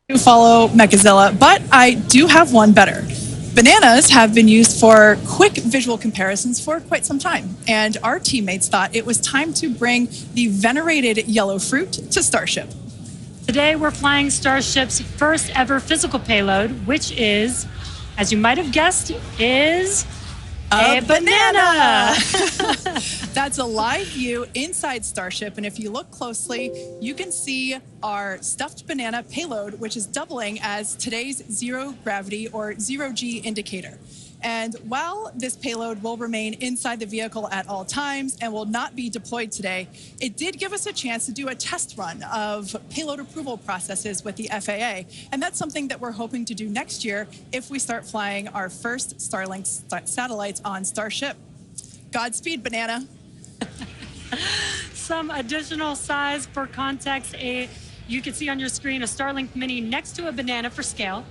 To follow Mechazilla, but I do have one better. Bananas have been used for quick visual comparisons for quite some time, and our teammates thought it was time to bring the venerated yellow fruit to Starship. Today we're flying Starship's first ever physical payload, which is, as you might have guessed, is a banana. That's a live view inside Starship, and if you look closely, you can see our stuffed banana payload, which is doubling as today's zero gravity or zero G indicator. And while this payload will remain inside the vehicle at all times and will not be deployed today, it did give us a chance to do a test run of payload approval processes with the FAA. And that's something that we're hoping to do next year if we start flying our first Starlink satellites on Starship. Godspeed, banana. Some additional size for context, you can see on your screen a Starlink Mini next to a banana for scale.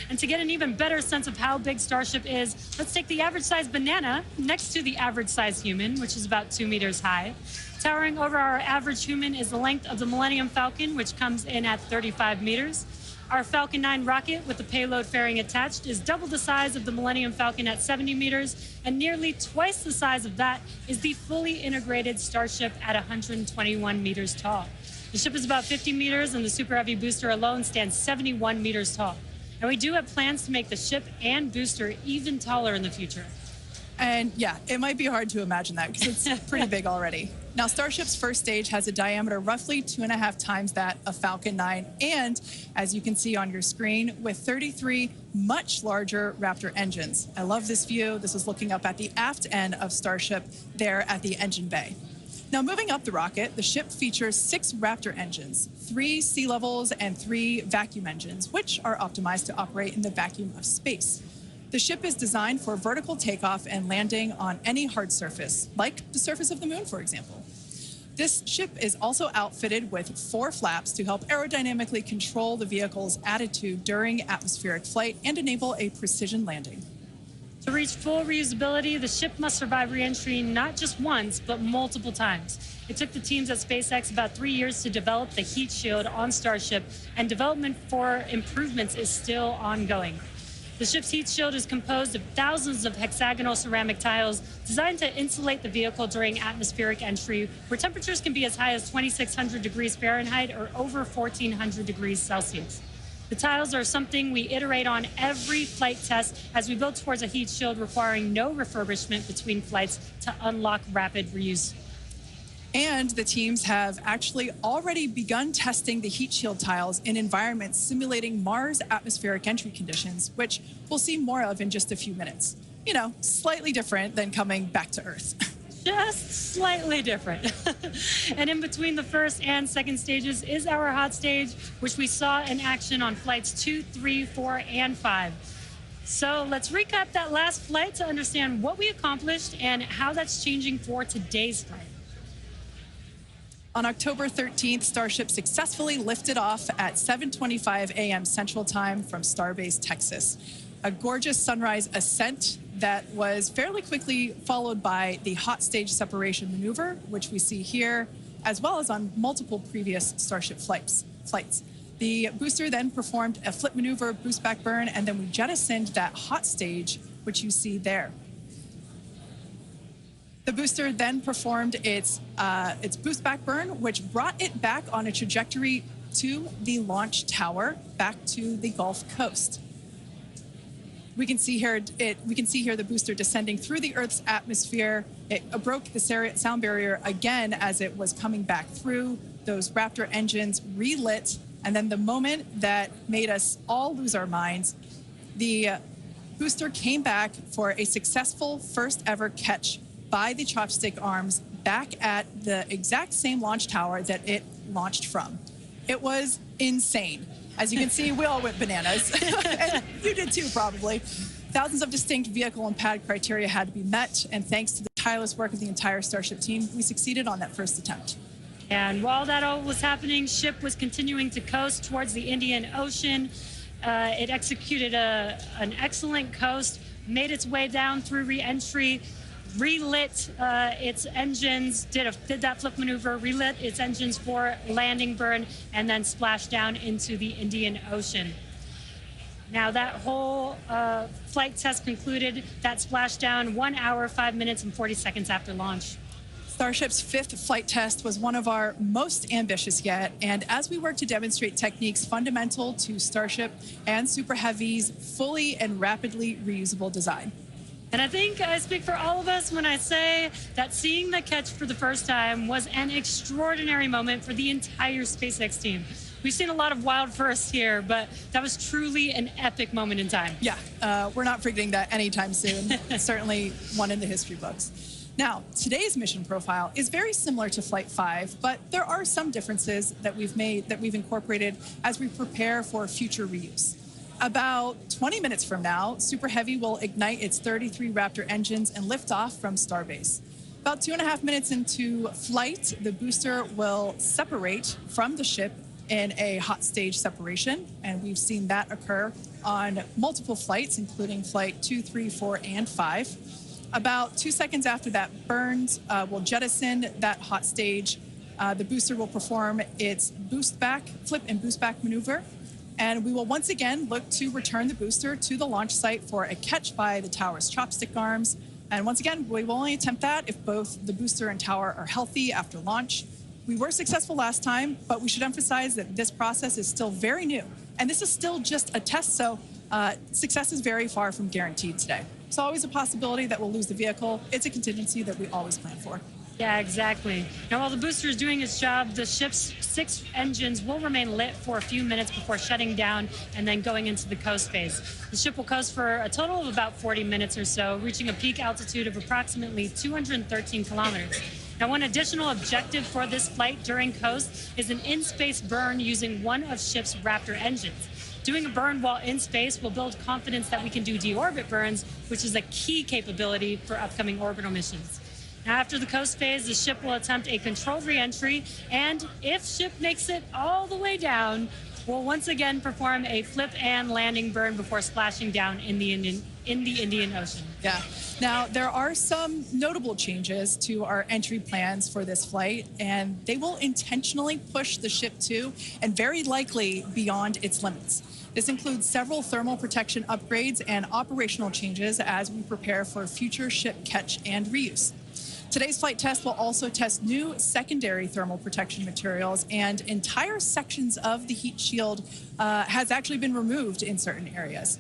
And to get an even better sense of how big Starship is, let's take the average size banana next to the average size human, which is about 2 meters high. Towering over our average human is the length of the Millennium Falcon, which comes in at 35 meters. Our Falcon 9 rocket with the payload fairing attached is double the size of the Millennium Falcon at 70 meters, and nearly twice the size of that is the fully integrated Starship at 121 meters tall. The ship is about 50 meters, and the Super Heavy booster alone stands 71 meters tall. And we do have plans to make the ship and booster even taller in the future. And yeah, it might be hard to imagine that because it's pretty big already. Now, Starship's first stage has a diameter roughly 2.5 times that of Falcon 9. And as you can see on your screen, with 33 much larger Raptor engines. I love this view. This is looking up at the aft end of Starship there at the engine bay. Now, moving up the rocket, the ship features 6 Raptor engines, 3 sea levels and 3 vacuum engines, which are optimized to operate in the vacuum of space. The ship is designed for vertical takeoff and landing on any hard surface, like the surface of the moon, for example. This ship is also outfitted with 4 flaps to help aerodynamically control the vehicle's attitude during atmospheric flight and enable a precision landing. To reach full reusability, the ship must survive re-entry not just once, but multiple times. It took the teams at SpaceX about 3 years to develop the heat shield on Starship, and development for improvements is still ongoing. The ship's heat shield is composed of thousands of hexagonal ceramic tiles designed to insulate the vehicle during atmospheric entry, where temperatures can be as high as 2,600 degrees Fahrenheit or over 1,400 degrees Celsius. The tiles are something we iterate on every flight test as we build towards a heat shield requiring no refurbishment between flights to unlock rapid reuse. And the teams have actually already begun testing the heat shield tiles in environments simulating Mars atmospheric entry conditions, which we'll see more of in just a few minutes. You know, slightly different than coming back to Earth. Just slightly different. And in between the first and second stages is our hot stage, which we saw in action on flights 2, 3, 4, and 5. So let's recap that last flight to understand what we accomplished and how that's changing for today's flight. On October 13th, Starship successfully lifted off at 7:25 a.m. Central Time from Starbase, Texas. A gorgeous sunrise ascent that was fairly quickly followed by the hot stage separation maneuver, which we see here, as well as on multiple previous Starship flights. The booster then performed a flip maneuver, boost back burn, and then we jettisoned that hot stage, which you see there. The booster then performed its boost back burn, which brought it back on a trajectory to the launch tower, back to the Gulf Coast. We can see here the booster descending through the Earth's atmosphere. It broke the sound barrier again as it was coming back through. Those Raptor engines relit, and then the moment that made us all lose our minds, the booster came back for a successful first ever catch by the chopstick arms back at the exact same launch tower that it launched from. It was insane. As you can see, we all went bananas. And you did too, probably. Thousands of distinct vehicle and pad criteria had to be met, and thanks to the tireless work of the entire Starship team, we succeeded on that first attempt. And while that all was happening, ship was continuing to coast towards the Indian Ocean. It executed an excellent coast, made its way down through re-entry, relit its engines, did that flip maneuver, relit its engines for landing burn, and then splashed down into the Indian Ocean. Now that whole flight test concluded that splashdown 1 hour, 5 minutes, and 40 seconds after launch. Starship's 5th flight test was one of our most ambitious yet, and as we work to demonstrate techniques fundamental to Starship and Super Heavy's fully and rapidly reusable design. And I think I speak for all of us when I say that seeing the catch for the first time was an extraordinary moment for the entire SpaceX team. We've seen a lot of wild firsts here, but that was truly an epic moment in time. Yeah, we're not forgetting that anytime soon. Certainly one in the history books. Now, today's mission profile is very similar to Flight 5, but there are some differences that we've incorporated as we prepare for future reuse. About 20 minutes from now, Super Heavy will ignite its 33 Raptor engines and lift off from Starbase. About 2.5 minutes into flight, the booster will separate from the ship in a hot stage separation, and we've seen that occur on multiple flights, including Flight 2, 3, 4, and 5. About 2 seconds after that burns, we'll jettison that hot stage. The booster will perform its flip and boost back maneuver. And we will once again look to return the booster to the launch site for a catch by the tower's chopstick arms. And once again, we will only attempt that if both the booster and tower are healthy after launch. We were successful last time, but we should emphasize that this process is still very new. And this is still just a test, so success is very far from guaranteed today. It's always a possibility that we'll lose the vehicle. It's a contingency that we always plan for. Yeah, exactly. Now, while the booster is doing its job, the ship's 6 engines will remain lit for a few minutes before shutting down and then going into the coast phase. The ship will coast for a total of about 40 minutes or so, reaching a peak altitude of approximately 213 kilometers. Now, one additional objective for this flight during coast is an in-space burn using one of ship's Raptor engines. Doing a burn while in space will build confidence that we can do deorbit burns, which is a key capability for upcoming orbital missions. Now, after the coast phase, the ship will attempt a controlled re-entry, and if ship makes it all the way down, we'll once again perform a flip and landing burn before splashing down in the Indian Ocean. Yeah. Now, there are some notable changes to our entry plans for this flight, and they will intentionally push the ship to, and very likely beyond, its limits. This includes several thermal protection upgrades and operational changes as we prepare for future ship catch and reuse. Today's flight test will also test new secondary thermal protection materials, and entire sections of the heat shield has actually been removed in certain areas.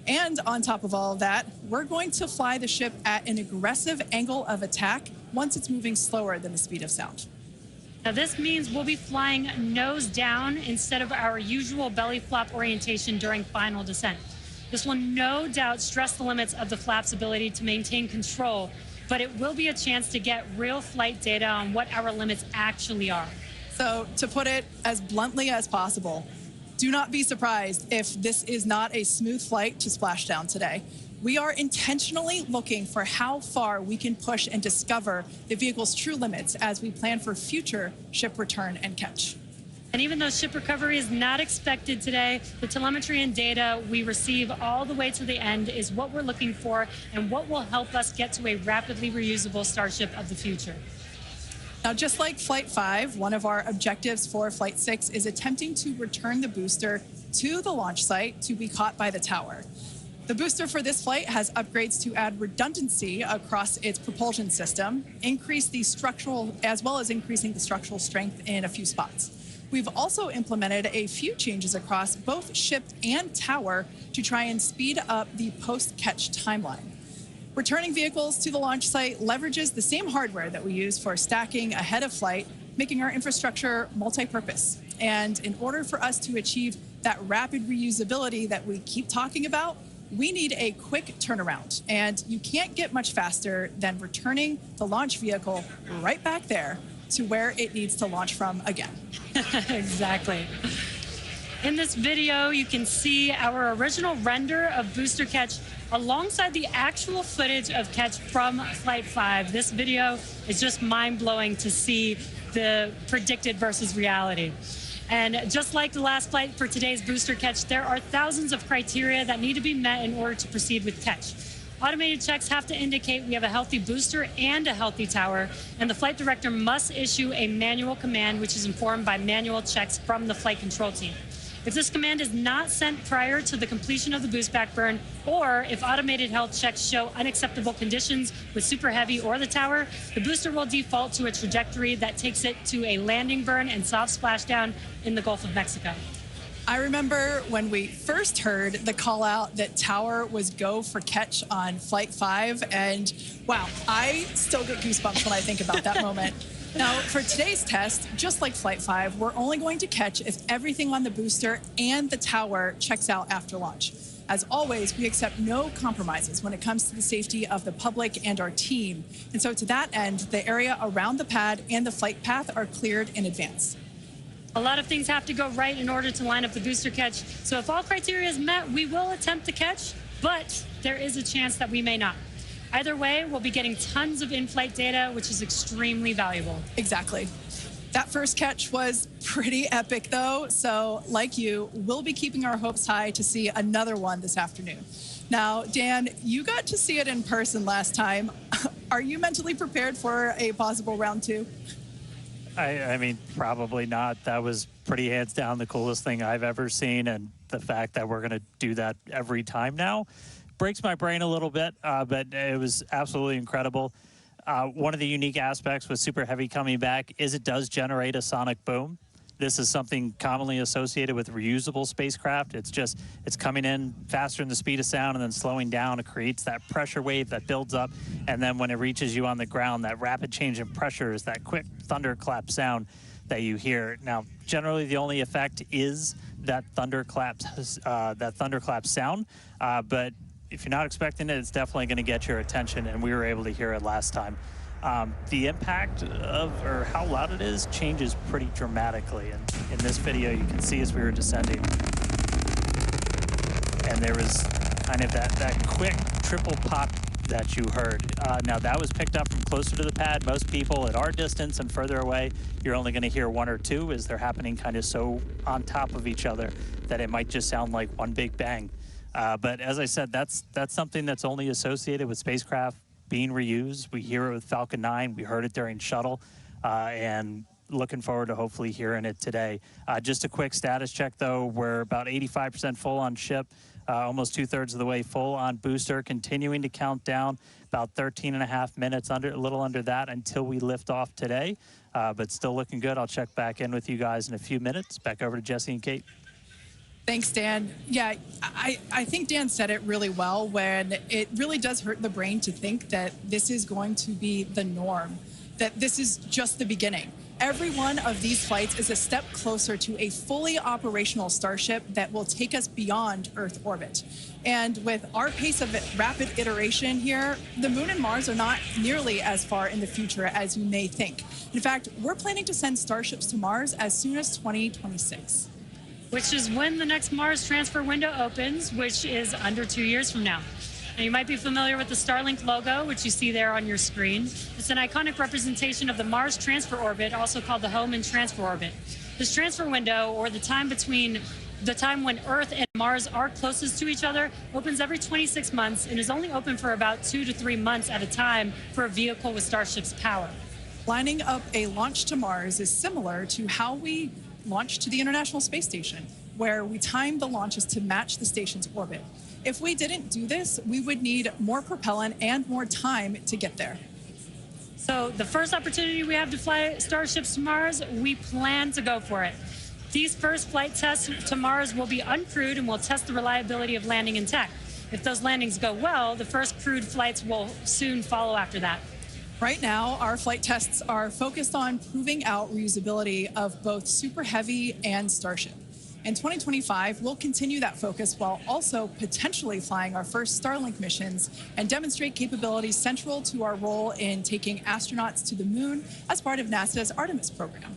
And on top of all of that, we're going to fly the ship at an aggressive angle of attack once it's moving slower than the speed of sound. Now, this means we'll be flying nose down instead of our usual belly flop orientation during final descent. This will no doubt stress the limits of the flap's ability to maintain control, but it will be a chance to get real flight data on what our limits actually are. So, to put it as bluntly as possible, do not be surprised if this is not a smooth flight to splashdown today. We are intentionally looking for how far we can push and discover the vehicle's true limits as we plan for future ship return and catch. And even though ship recovery is not expected today, the telemetry and data we receive all the way to the end is what we're looking for and what will help us get to a rapidly reusable Starship of the future. Now, just like Flight 5, one of our objectives for Flight 6 is attempting to return the booster to the launch site to be caught by the tower. The booster for this flight has upgrades to add redundancy across its propulsion system, increase the structural, as well as increasing the structural strength in a few spots. We've also implemented a few changes across both ship and tower to try and speed up the post-catch timeline. Returning vehicles to the launch site leverages the same hardware that we use for stacking ahead of flight, making our infrastructure multi-purpose. And in order for us to achieve that rapid reusability that we keep talking about, we need a quick turnaround. And you can't get much faster than returning the launch vehicle right back there to where it needs to launch from again. Exactly. In this video, you can see our original render of booster catch alongside the actual footage of catch from Flight 5. This video is just mind-blowing to see the predicted versus reality. And just like the last flight for today's booster catch, there are thousands of criteria that need to be met in order to proceed with catch. Automated checks have to indicate we have a healthy booster and a healthy tower, and the flight director must issue a manual command, which is informed by manual checks from the flight control team. If this command is not sent prior to the completion of the boost back burn, or if automated health checks show unacceptable conditions with Super Heavy or the tower, the booster will default to a trajectory that takes it to a landing burn and soft splashdown in the Gulf of Mexico. I remember when we first heard the call out that tower was go for catch on Flight 5, and wow, I still get goosebumps when I think about that moment. Now, for today's test, just like Flight 5, we're only going to catch if everything on the booster and the tower checks out after launch. As always, we accept no compromises when it comes to the safety of the public and our team. And so to that end, the area around the pad and the flight path are cleared in advance. A lot of things have to go right in order to line up the booster catch. So if all criteria is met, we will attempt to catch, but there is a chance that we may not. Either way, we'll be getting tons of in-flight data, which is extremely valuable. Exactly. That first catch was pretty epic, though. So like you, we'll be keeping our hopes high to see another one this afternoon. Now, Dan, you got to see it in person last time. Are you mentally prepared for a possible round 2? I mean, probably not. That was pretty hands down the coolest thing I've ever seen. And the fact that we're going to do that every time now breaks my brain a little bit, but it was absolutely incredible. One of the unique aspects with Super Heavy coming back is it does generate a sonic boom. This is something commonly associated with reusable spacecraft. It's coming in faster than the speed of sound and then slowing down. It creates that pressure wave that builds up. And then when it reaches you on the ground, that rapid change in pressure is that quick thunderclap sound that you hear. Now, generally the only effect is that thunderclap sound. But if you're not expecting it, it's definitely going to get your attention. And we were able to hear it last time. The impact of, or how loud it is, changes pretty dramatically. And in this video, you can see as we were descending, and there was kind of that quick triple pop that you heard. Now that was picked up from closer to the pad. Most people at our distance and further away, you're only going to hear 1 or 2 as they're happening kind of so on top of each other that it might just sound like one big bang. But as I said, that's something that's only associated with spacecraft being reused. We hear it with Falcon 9. We heard it during shuttle, and looking forward to hopefully hearing it today. Just a quick status check, though. We're about 85% full on ship, almost 2/3 of the way full on booster, continuing to count down about 13.5 minutes, a little under that, until we lift off today. But still looking good. I'll check back in with you guys in a few minutes. Back over to Jesse and Kate. Thanks, Dan. Yeah, I think Dan said it really well when it really does hurt the brain to think that this is going to be the norm, that this is just the beginning. Every one of these flights is a step closer to a fully operational Starship that will take us beyond Earth orbit. And with our pace of rapid iteration here, the Moon and Mars are not nearly as far in the future as you may think. In fact, we're planning to send Starships to Mars as soon as 2026. Which is when the next Mars transfer window opens, which is under 2 years from now. Now, you might be familiar with the Starlink logo, which you see there on your screen. It's an iconic representation of the Mars transfer orbit, also called the Hohmann transfer orbit. This transfer window, or the time between the time when Earth and Mars are closest to each other, opens every 26 months and is only open for about 2 to 3 months at a time for a vehicle with Starship's power. Lining up a launch to Mars is similar to how we launch to the International Space Station, where we time the launches to match the station's orbit. If we didn't do this, we would need more propellant and more time to get there. So the first opportunity we have to fly Starships to Mars, we plan to go for it. These first flight tests to Mars will be uncrewed and will test the reliability of landing in tech. If those landings go well, the first crewed flights will soon follow after that. Right now, our flight tests are focused on proving out reusability of both Super Heavy and Starship. In 2025, we'll continue that focus while also potentially flying our first Starlink missions and demonstrate capabilities central to our role in taking astronauts to the moon as part of NASA's Artemis program.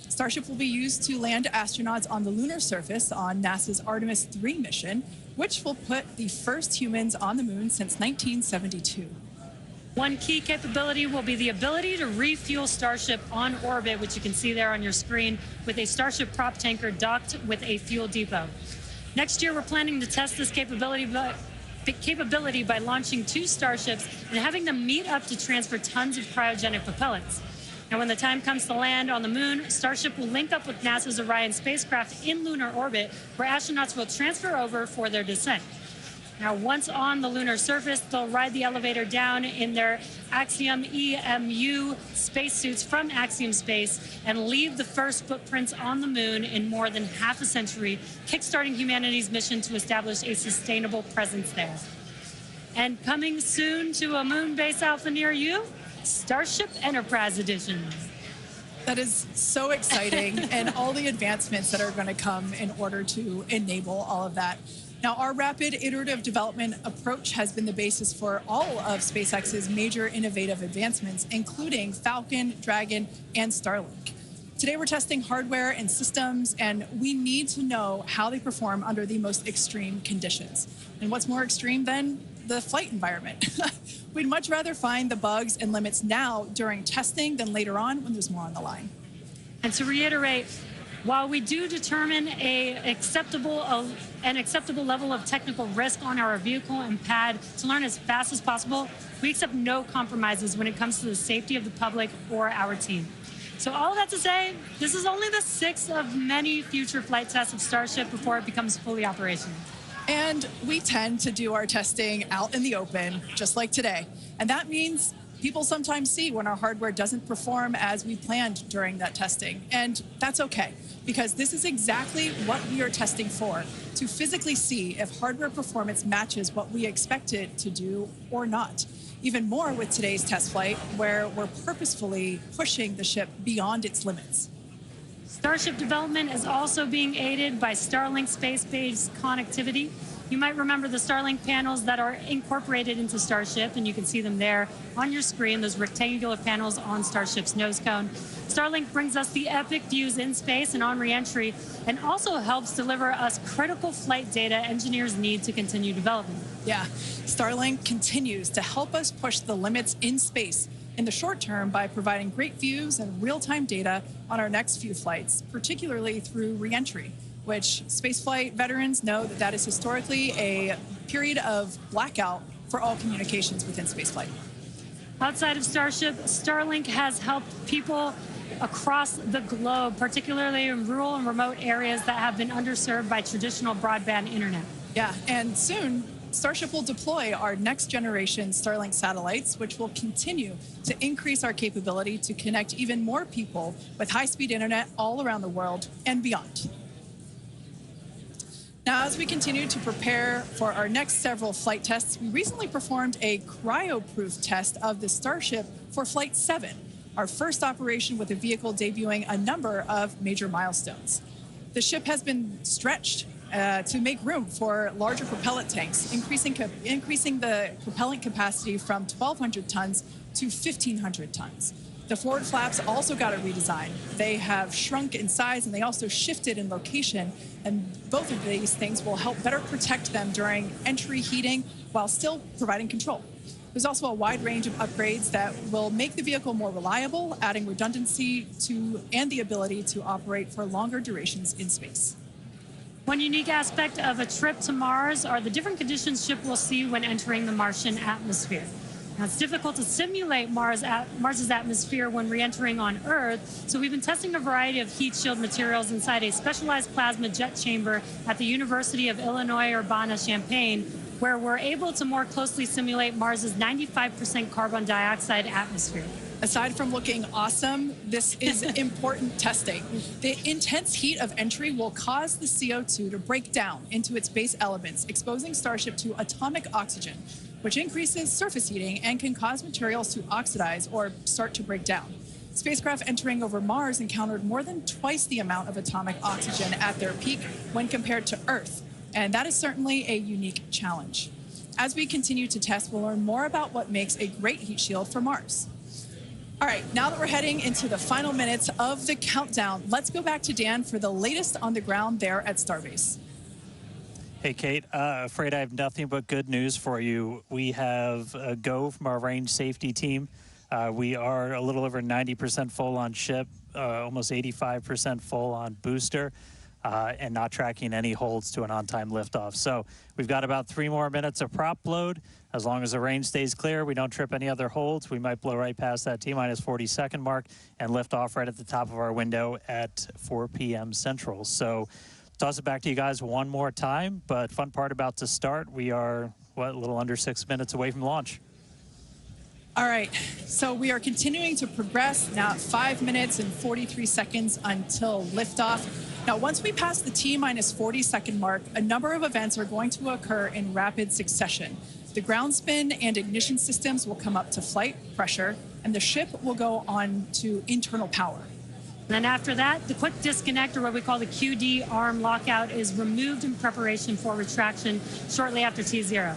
Starship will be used to land astronauts on the lunar surface on NASA's Artemis 3 mission, which will put the first humans on the moon since 1972. One key capability will be the ability to refuel Starship on orbit, which you can see there on your screen, with a Starship prop tanker docked with a fuel depot. Next year, we're planning to test this capability capability by launching 2 Starships and having them meet up to transfer tons of cryogenic propellants. Now, when the time comes to land on the moon, Starship will link up with NASA's Orion spacecraft in lunar orbit, where astronauts will transfer over for their descent. Now, once on the lunar surface, they'll ride the elevator down in their Axiom EMU spacesuits from Axiom Space and leave the first footprints on the moon in more than half a century, kickstarting humanity's mission to establish a sustainable presence there. And coming soon to a moon base alpha near you, Starship Enterprise Edition. That is so exciting, and all the advancements that are going to come in order to enable all of that. Now, our rapid iterative development approach has been the basis for all of SpaceX's major innovative advancements, including Falcon, Dragon, and Starlink. Today, we're testing hardware and systems, and we need to know how they perform under the most extreme conditions. And what's more extreme than the flight environment? We'd much rather find the bugs and limits now during testing than later on when there's more on the line. And to reiterate, while we do determine an acceptable level of technical risk on our vehicle and pad to learn as fast as possible, we accept no compromises when it comes to the safety of the public or our team. So all of that to say, this is only the 6th of many future flight tests of Starship before it becomes fully operational. And we tend to do our testing out in the open, just like today. And that means people sometimes see when our hardware doesn't perform as we planned during that testing. And that's okay, because this is exactly what we are testing for, to physically see if hardware performance matches what we expect it to do or not. Even more with today's test flight, where we're purposefully pushing the ship beyond its limits. Starship development is also being aided by Starlink space-based connectivity. You might remember the Starlink panels that are incorporated into Starship, and you can see them there on your screen, those rectangular panels on Starship's nose cone. Starlink brings us the epic views in space and on re-entry, and also helps deliver us critical flight data engineers need to continue development. Yeah, Starlink continues to help us push the limits in space in the short term by providing great views and real-time data on our next few flights, particularly through re-entry, which spaceflight veterans know that is historically a period of blackout for all communications within spaceflight. Outside of Starship, Starlink has helped people across the globe, particularly in rural and remote areas that have been underserved by traditional broadband internet. Yeah, and soon, Starship will deploy our next generation Starlink satellites, which will continue to increase our capability to connect even more people with high-speed internet all around the world and beyond. Now, as we continue to prepare for our next several flight tests, we recently performed a cryo-proof test of the Starship for Flight 7, our first operation with the vehicle debuting a number of major milestones. The ship has been stretched to make room for larger propellant tanks, increasing the propellant capacity from 1,200 tons to 1,500 tons. The forward flaps also got a redesign. They have shrunk in size and they also shifted in location, and both of these things will help better protect them during entry heating while still providing control. There's also a wide range of upgrades that will make the vehicle more reliable, adding redundancy to and the ability to operate for longer durations in space. One unique aspect of a trip to Mars are the different conditions ship will see when entering the Martian atmosphere. Now, it's difficult to simulate Mars's atmosphere when re-entering on Earth, so we've been testing a variety of heat shield materials inside a specialized plasma jet chamber at the University of Illinois Urbana-Champaign, where we're able to more closely simulate Mars's 95% carbon dioxide atmosphere. Aside from looking awesome, this is important testing. The intense heat of entry will cause the CO2 to break down into its base elements, exposing Starship to atomic oxygen, which increases surface heating and can cause materials to oxidize or start to break down. Spacecraft entering over Mars encountered more than twice the amount of atomic oxygen at their peak when compared to Earth, and that is certainly a unique challenge. As we continue to test, we'll learn more about what makes a great heat shield for Mars. All right, now that we're heading into the final minutes of the countdown, let's go back to Dan for the latest on the ground there at Starbase. Hey, Kate, afraid I have nothing but good news for you. We have a go from our range safety team. We are a little over 90% full on ship, almost 85% full on booster. and not tracking any holds to an on-time liftoff. So we've got about 3 more minutes of prop load. As long as the range stays clear, we don't trip any other holds, we might blow right past that T-minus 40-second mark and lift off right at the top of our window at 4 p.m. Central. So toss it back to you guys one more time, but fun part about to start, we are, what, a little under 6 minutes away from launch. All right, so we are continuing to progress now at 5 minutes and 43 seconds until liftoff. Now, once we pass the T-minus 40-second mark, a number of events are going to occur in rapid succession. The ground spin and ignition systems will come up to flight pressure, and the ship will go on to internal power. And then after that, the quick disconnect, or what we call the QD arm lockout, is removed in preparation for retraction shortly after T0.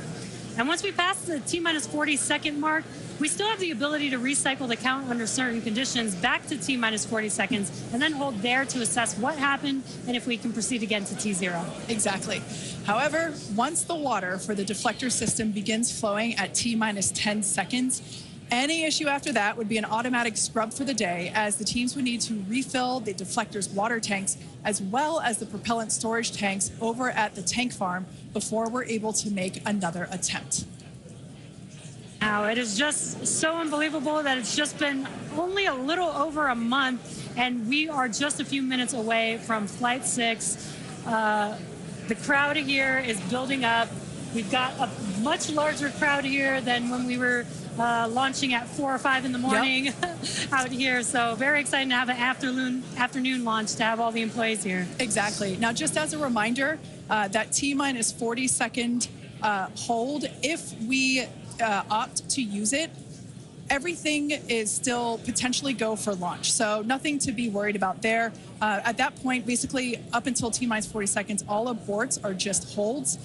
And once we pass the T-minus 40-second mark, we still have the ability to recycle the count under certain conditions back to T-minus 40 seconds and then hold there to assess what happened and if we can proceed again to T0. Exactly. However, once the water for the deflector system begins flowing at T-minus 10 seconds, any issue after that would be an automatic scrub for the day, as the teams would need to refill the deflector's water tanks as well as the propellant storage tanks over at the tank farm before we're able to make another attempt. Now, it is just so unbelievable that it's just been only a little over a month, and we are just a few minutes away from Flight 6. The crowd here is building up. We've got a much larger crowd here than when we were launching at 4 or 5 in the morning. Yep. Out here. So very exciting to have an afternoon launch, to have all the employees here. Exactly. Now, just as a reminder, that T-minus 40-second hold, if we opt to use it, everything is still potentially go for launch. So nothing to be worried about there. At that point, basically up until T-minus 40 seconds, all aborts are just holds.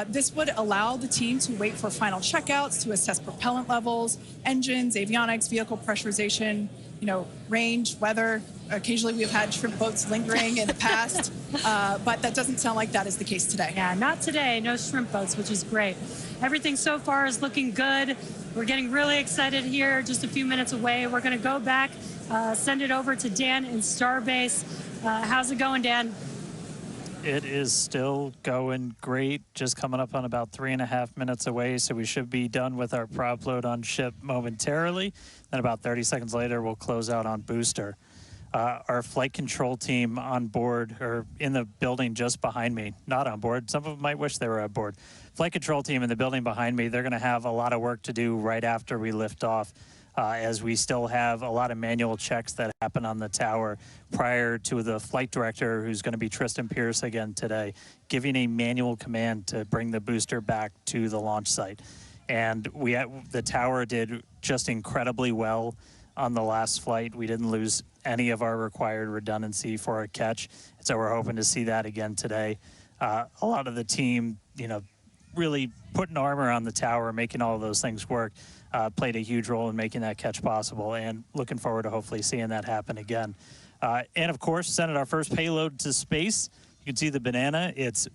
This would allow the team to wait for final checkouts to assess propellant levels, engines, avionics, vehicle pressurization, range, weather. Occasionally we've had shrimp boats lingering in the past, but that doesn't sound like that is the case today. Yeah, not today. No shrimp boats, which is great. Everything so far is looking good. We're getting really excited here, just a few minutes away. We're going to go back, send it over to Dan in Starbase. How's it going, Dan? It is still going great, just coming up on about 3.5 minutes away, so we should be done with our prop load on ship momentarily. Then about 30 seconds later, we'll close out on booster. Our flight control team on board, or in the building just behind me, not on board. Some of them might wish they were on board. Flight control team in the building behind me, they're going to have a lot of work to do right after we lift off, as we still have a lot of manual checks that happen on the tower prior to the flight director, who's going to be Tristan Pierce again today, giving a manual command to bring the booster back to the launch site. And the tower did just incredibly well on the last flight. We didn't lose any of our required redundancy for a catch, and so we're hoping to see that again today. A lot of the team, really putting armor on the tower, making all of those things work, played a huge role in making that catch possible, and looking forward to hopefully seeing that happen again. And of course, sending our first payload to space. You can see the banana. It's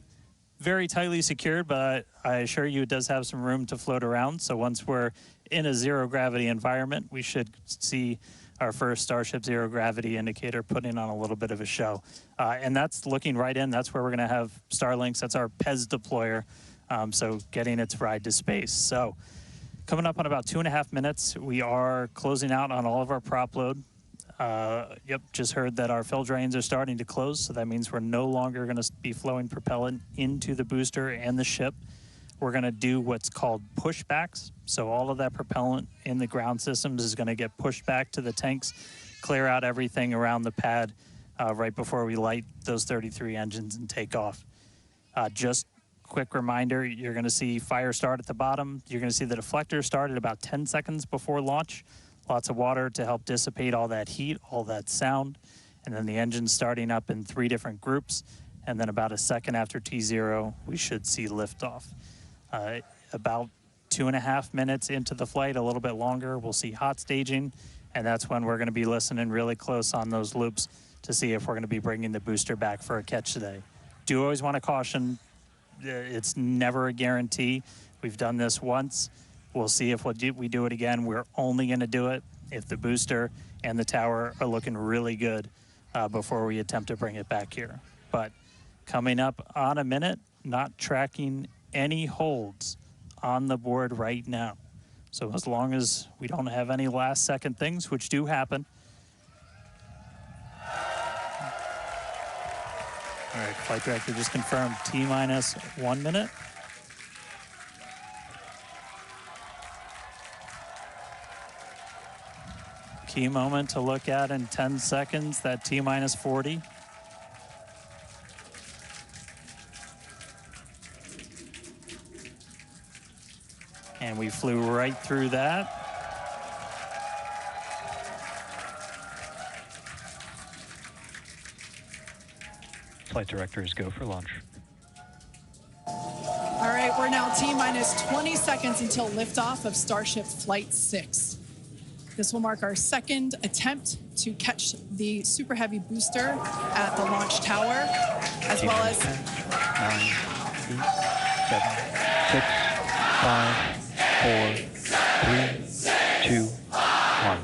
very tightly secured, but I assure you it does have some room to float around. So once we're in a zero gravity environment, we should see our first Starship zero gravity indicator putting on a little bit of a show. And that's looking right in. That's where we're going to have Starlinks. That's our PEZ deployer. So getting its ride to space. So coming up on about 2.5 minutes, we are closing out on all of our prop load. Yep, just heard that our fill drains are starting to close, so that means we're no longer going to be flowing propellant into the booster and the ship. We're going to do what's called pushbacks. So all of that propellant in the ground systems is going to get pushed back to the tanks, clear out everything around the pad right before we light those 33 engines and take off. Just quick reminder, you're going to see fire start at the bottom. You're going to see the deflector start at about 10 seconds before launch. Lots of water to help dissipate all that heat, all that sound. And then the engine starting up in 3 different groups. And then about a second after T0, we should see liftoff. About 2.5 minutes into the flight, a little bit longer, we'll see hot staging. And that's when we're going to be listening really close on those loops to see if we're going to be bringing the booster back for a catch today. Do always want to caution, it's never a guarantee. We've done this once. We'll see if we do it again. We're only going to do it if the booster and the tower are looking really good before we attempt to bring it back here. But Coming up on a minute, not tracking any holds on the board right now. So as long as we don't have any last second things, which do happen. All right, flight director just confirmed T-minus 1 minute. Key moment to look at in 10 seconds, that T-minus 40. And we flew right through that. Flight directors go for launch. All right, we're now T-minus 20 seconds until liftoff of Starship Flight 6. This will mark our second attempt to catch the Super Heavy booster at the launch tower, as well as 10, 9, 8, 7, 6, 5, 4, 3, 2, 1.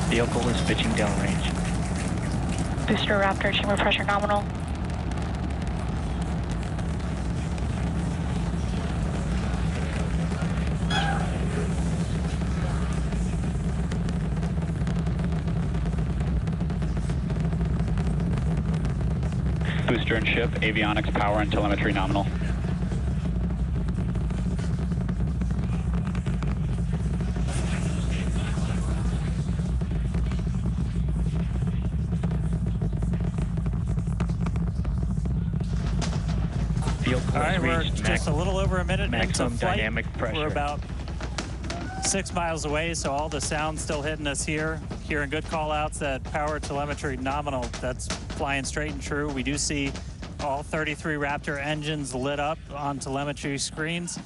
Vehicle is pitching downrange. Booster Raptor, chamber pressure nominal. Booster and ship, avionics, power, and telemetry nominal. All right, we're just a little over a minute maximum into flight. dynamic pressure. We're about 6 miles away, so all the sound's still hitting us here. Hearing good call-outs that power telemetry nominal, that's flying straight and true. We do see all 33 Raptor engines lit up on telemetry screens.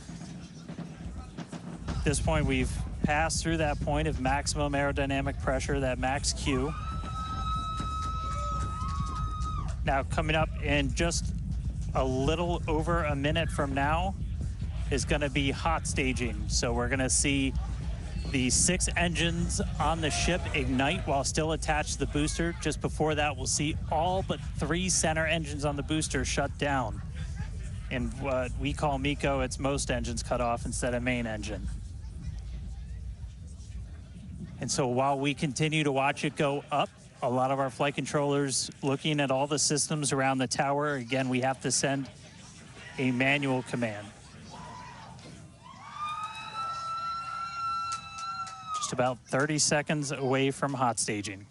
At this point, we've passed through that point of maximum aerodynamic pressure, that max Q. Now, coming up in just a little over a minute from now is going to be hot staging. So we're going to see the 6 engines on the ship ignite while still attached to the booster. Just before that, we'll see all but 3 center engines on the booster shut down. In what we call MECO, it's most engines cut off instead of main engine. And so while we continue to watch it go up, a lot of our flight controllers looking at all the systems around the tower. Again, we have to send a manual command. Just about 30 seconds away from hot staging.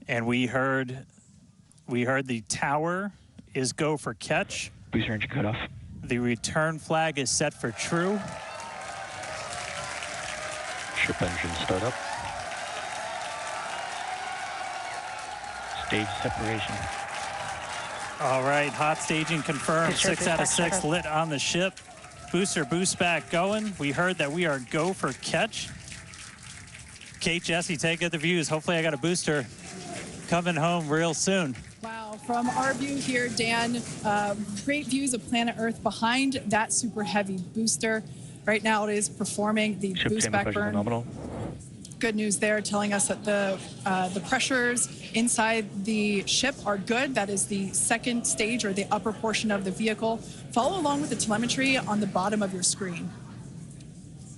And we heard the tower is go for catch. Booster engine cut off. The return flag is set for true. Ship engine start up. Stage separation. All right, hot staging confirmed. Booster 6 out of boost 6 back lit on the ship. Booster boost back going. We heard that we are go for catch. Kate, Jesse, take out the views. Hopefully I got a booster coming home real soon. Wow, from our view here, Dan, great views of planet Earth behind that Super Heavy booster. Right now it is performing the Ship boost chamber back pressure burn. nominal. Good news there, telling us that the pressures inside the ship are good. That is the second stage, or the upper portion of the vehicle. Follow along with the telemetry on the bottom of your screen.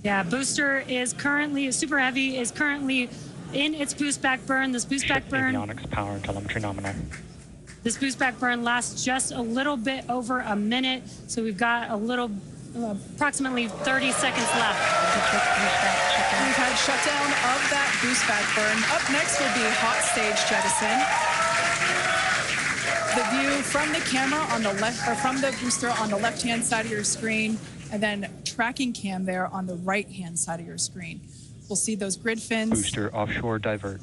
Yeah, booster is currently, Super Heavy is currently in its boost back burn. This boost back burn, Avionics, power, and telemetry nominal. this boost back burn lasts just a little bit over a minute. So we've got a little, approximately 30 seconds left. We've had shutdown of that boost back burn. Up next will be hot stage jettison. the view from the camera on the left, or from the booster on the left-hand side of your screen, and then tracking cam there on the right-hand side of your screen. We'll see those grid fins. Booster offshore divert.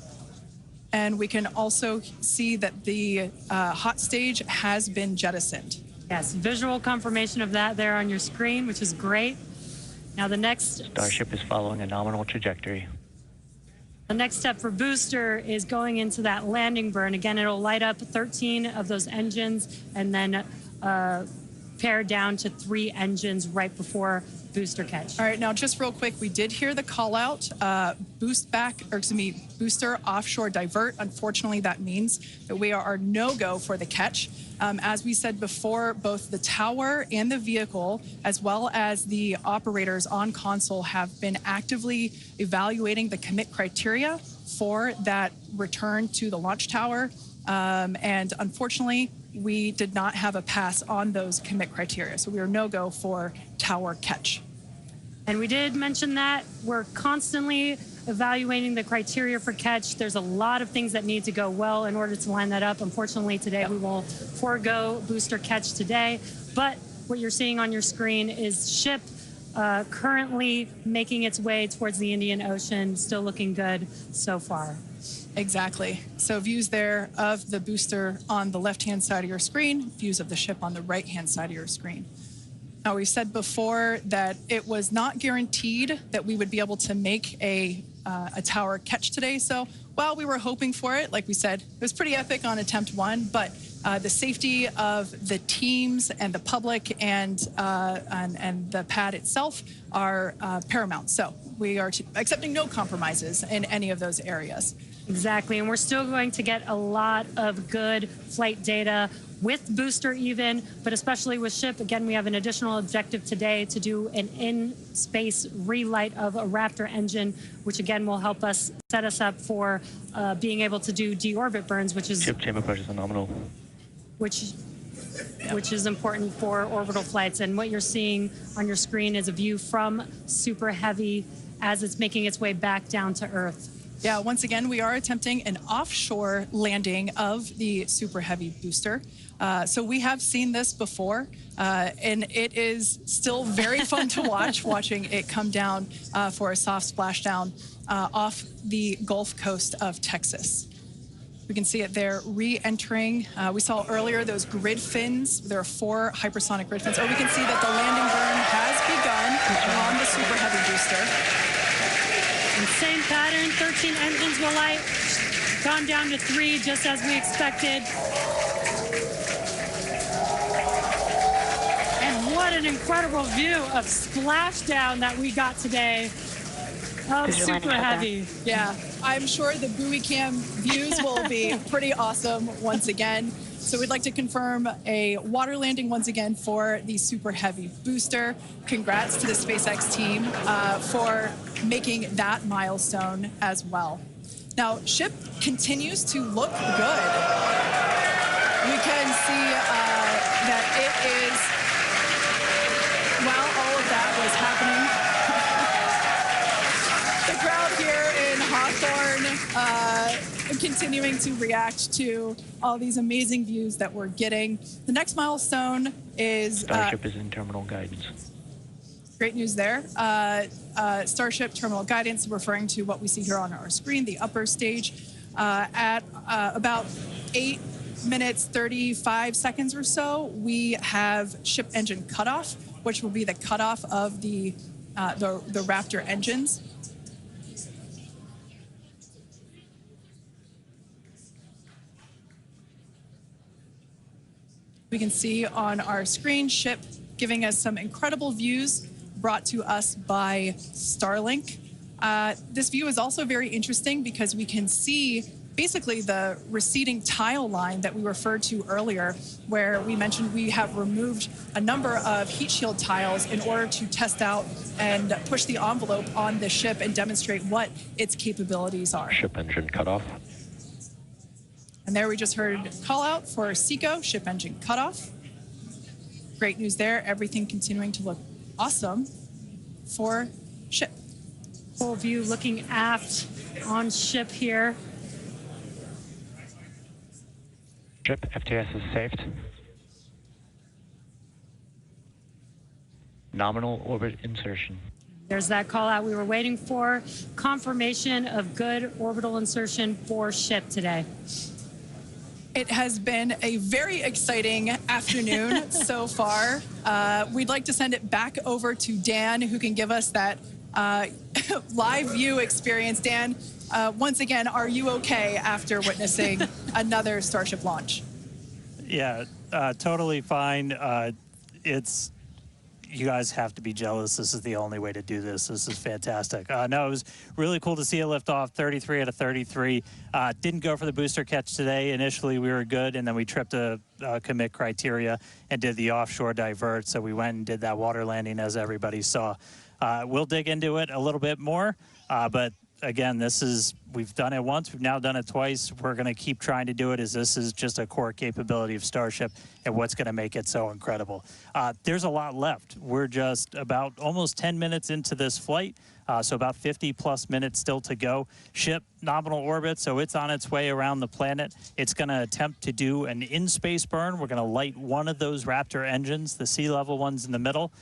And we can also see that the hot stage has been jettisoned. Yes, visual confirmation of that there on your screen, which is great. Now the next... Starship is following a nominal trajectory. The next step for booster is going into that landing burn. Again, it'll light up 13 of those engines and then pare down to 3 engines right before booster catch. All right, now just real quick, we did hear the call out, booster offshore divert. Unfortunately, that means that we are no-go for the catch. As we said before, both the tower and the vehicle, as well as the operators on console, have been actively evaluating the commit criteria for that return to the launch tower. And unfortunately, we did not have a pass on those commit criteria. So we are no-go for tower catch. And we did mention that we're constantly evaluating the criteria for catch. There's a lot of things that need to go well in order to line that up. Unfortunately, today we will forego booster catch today. But what you're seeing on your screen is ship currently making its way towards the Indian Ocean, still looking good so far. Exactly. So views there of the booster on the left-hand side of your screen, views of the ship on the right-hand side of your screen. Now, we said before that it was not guaranteed that we would be able to make a tower catch today. So while we were hoping for it, like we said, it was pretty epic on attempt 1, but the safety of the teams and the public and the pad itself are paramount. So we are accepting no compromises in any of those areas. Exactly, and we're still going to get a lot of good flight data with booster even, but especially with ship. Again, we have an additional objective today to do an in-space relight of a Raptor engine, which again will help us set us up for being able to do deorbit burns, which is... Ship chamber pressure is nominal. Which is important for orbital flights. And what you're seeing on your screen is a view from Super Heavy as it's making its way back down to Earth. Yeah, once again, we are attempting an offshore landing of the Super Heavy booster. So we have seen this before, and it is still very fun to watch, watching it come down for a soft splashdown off the Gulf Coast of Texas. We can see it there re-entering. We saw earlier those grid fins. There are 4 hypersonic grid fins. Or we can see that the landing burn has begun on the Super Heavy booster. And same pattern, 13 engines will light, gone down to 3 just as we expected. And what an incredible view of splashdown that we got today of Super Heavy. Yeah, I'm sure the buoy cam views will be pretty awesome once again. So we'd like to confirm a water landing once again for the Super Heavy booster. Congrats to the SpaceX team for making that milestone as well. Now, ship continues to look good. We can see that it is, while all of that was happening, the crowd here in Hawthorne continuing to react to all these amazing views that we're getting. The next milestone is... Starship is in terminal guidance. Great news there. Starship terminal guidance, referring to what we see here on our screen, the upper stage, at about 8 minutes, 35 seconds or so, we have ship engine cutoff, which will be the cutoff of the Raptor engines. We can see on our screen ship giving us some incredible views brought to us by Starlink. This view is also very interesting because we can see basically the receding tile line that we referred to earlier, where we mentioned we have removed a number of heat shield tiles in order to test out and push the envelope on the ship and demonstrate what its capabilities are. Ship engine cutoff. And there we just heard call out for SECO, ship engine cutoff. Great news there. Everything continuing to look awesome for ship. Full view looking aft on ship here. Starship, FTS is saved. Nominal orbit insertion. There's that call out we were waiting for. Confirmation of good orbital insertion for ship today. It has been a very exciting afternoon so far. We'd like to send it back over to Dan, who can give us that live view experience. Dan, once again, are you okay after witnessing another Starship launch? Yeah, totally fine. You guys have to be jealous. This is the only way to do this. This is fantastic. No, it was really cool to see it lift off 33 out of 33. Didn't go for the booster catch today. Initially, we were good, and then we tripped a commit criteria and did the offshore divert. So we went and did that water landing, as everybody saw. We'll dig into it a little bit more, but again, we've done it once, we've now done it twice. We're going to keep trying to do it, as this is just a core capability of Starship and what's going to make it so incredible. There's a lot left. We're just about almost 10 minutes into this flight, so about 50 plus minutes still to go. Ship nominal orbit, so it's on its way around the planet. It's going to attempt to do an in-space burn. We're going to light one of those Raptor engines, the sea level ones in the middle,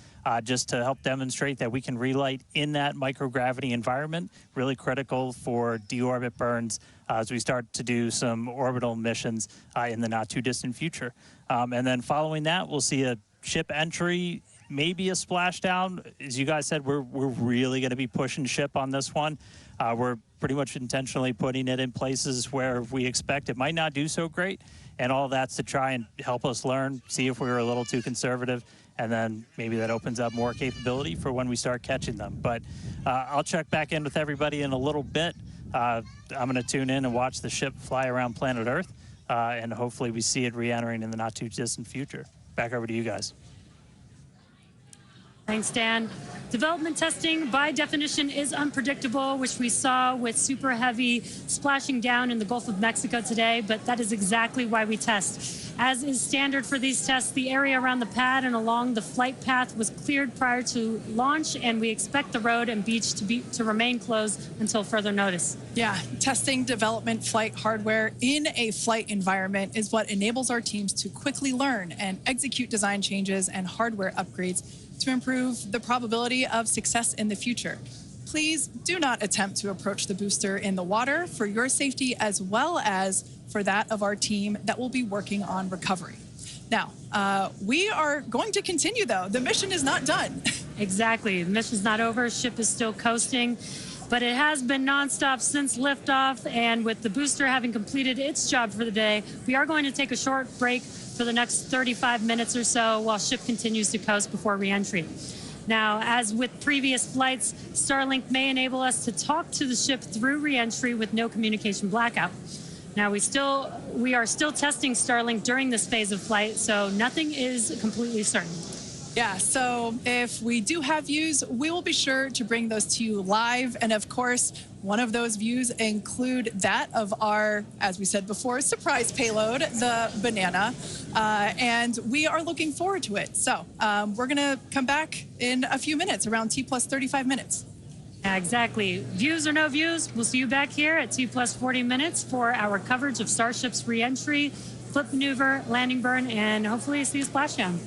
just to help demonstrate that we can relight in that microgravity environment. Really critical for deorbit burns as we start to do some orbital missions in the not too distant future. And then following that, we'll see a ship entry, maybe a splashdown. As you guys said, we're really going to be pushing ship on this one. We're pretty much intentionally putting it in places where we expect it might not do so great, and all that's to try and help us learn, see if we were a little too conservative, and then maybe that opens up more capability for when we start catching them. But I'll check back in with everybody in a little bit. I'm going to tune in and watch the ship fly around planet Earth, and hopefully we see it re-entering in the not too distant future. Back over to you guys. Thanks, Dan. Development testing, by definition, is unpredictable, which we saw with super heavy splashing down in the Gulf of Mexico today, but that is exactly why we test. As is standard for these tests, the area around the pad and along the flight path was cleared prior to launch, and we expect the road and beach to remain closed until further notice. Yeah, testing development flight hardware in a flight environment is what enables our teams to quickly learn and execute design changes and hardware upgrades to improve the probability of success in the future. Please do not attempt to approach the booster in the water for your safety as well as for that of our team that will be working on recovery. Now, we are going to continue, though. The mission is not done. Exactly. The mission's not over. Ship is still coasting, but it has been nonstop since liftoff, and with the booster having completed its job for the day, we are going to take a short break for the next 35 minutes or so while ship continues to coast before re-entry. Now, as with previous flights, Starlink may enable us to talk to the ship through re-entry with no communication blackout. Now, we are still testing Starlink during this phase of flight, so nothing is completely certain. Yeah, so if we do have views, we will be sure to bring those to you live. And of course, one of those views include that of our, as we said before, surprise payload, the banana. And we are looking forward to it. So we're going to come back in a few minutes, around T plus 35 minutes. Exactly. Views or no views, we'll see you back here at T plus 40 minutes for our coverage of Starship's re-entry, flip maneuver, landing burn, and hopefully see a splashdown.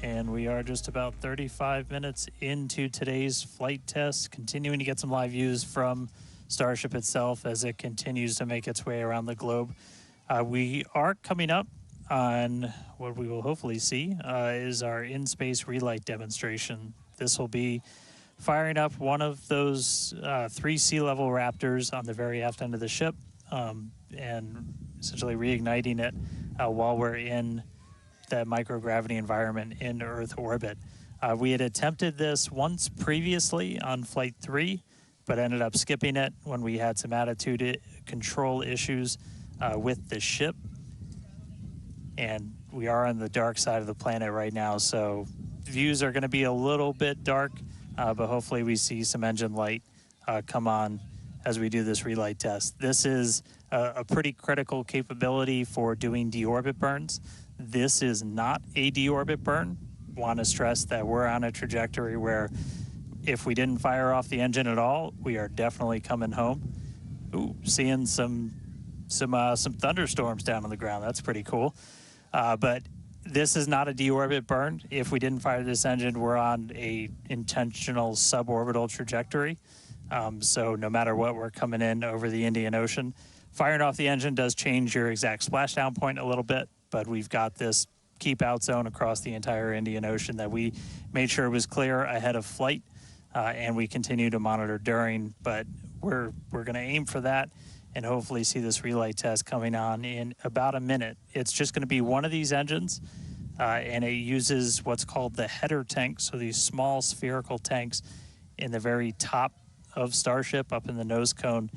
And we are just about 35 minutes into today's flight test, continuing to get some live views from Starship itself as it continues to make its way around the globe. We are coming up on what we will hopefully see is our in-space relight demonstration. This will be firing up one of those 3 sea-level Raptors on the very aft end of the ship and essentially reigniting it while we're in that microgravity environment in Earth orbit. We had attempted this once previously on Flight 3, but ended up skipping it when we had some attitude control issues with the ship. And we are on the dark side of the planet right now, so views are going to be a little bit dark, but hopefully we see some engine light come on as we do this relight test. This is a pretty critical capability for doing deorbit burns. This is not a deorbit burn. Want to stress that we're on a trajectory where if we didn't fire off the engine at all, we are definitely coming home. Ooh, seeing some thunderstorms down on the ground. That's pretty cool. But this is not a deorbit burn. If we didn't fire this engine, we're on a intentional suborbital trajectory. So no matter what, we're coming in over the Indian Ocean. Firing off the engine does change your exact splashdown point a little bit, but we've got this keep out zone across the entire Indian Ocean that we made sure was clear ahead of flight, and we continue to monitor during, but we're going to aim for that and hopefully see this relight test coming on in about a minute. It's just going to be one of these engines, and it uses what's called the header tank, so these small spherical tanks in the very top of Starship up in the nose cone.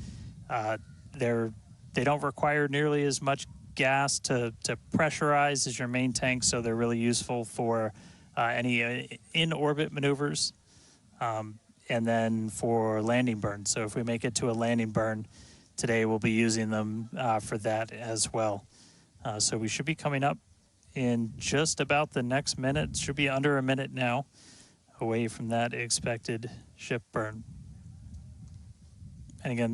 They don't require nearly as much gas to pressurize as your main tank, so they're really useful for any in-orbit maneuvers and then for landing burns. So if we make it to a landing burn today, we'll be using them for that as well. So we should be coming up in just about the next minute. Should be under a minute now away from that expected ship burn. And again,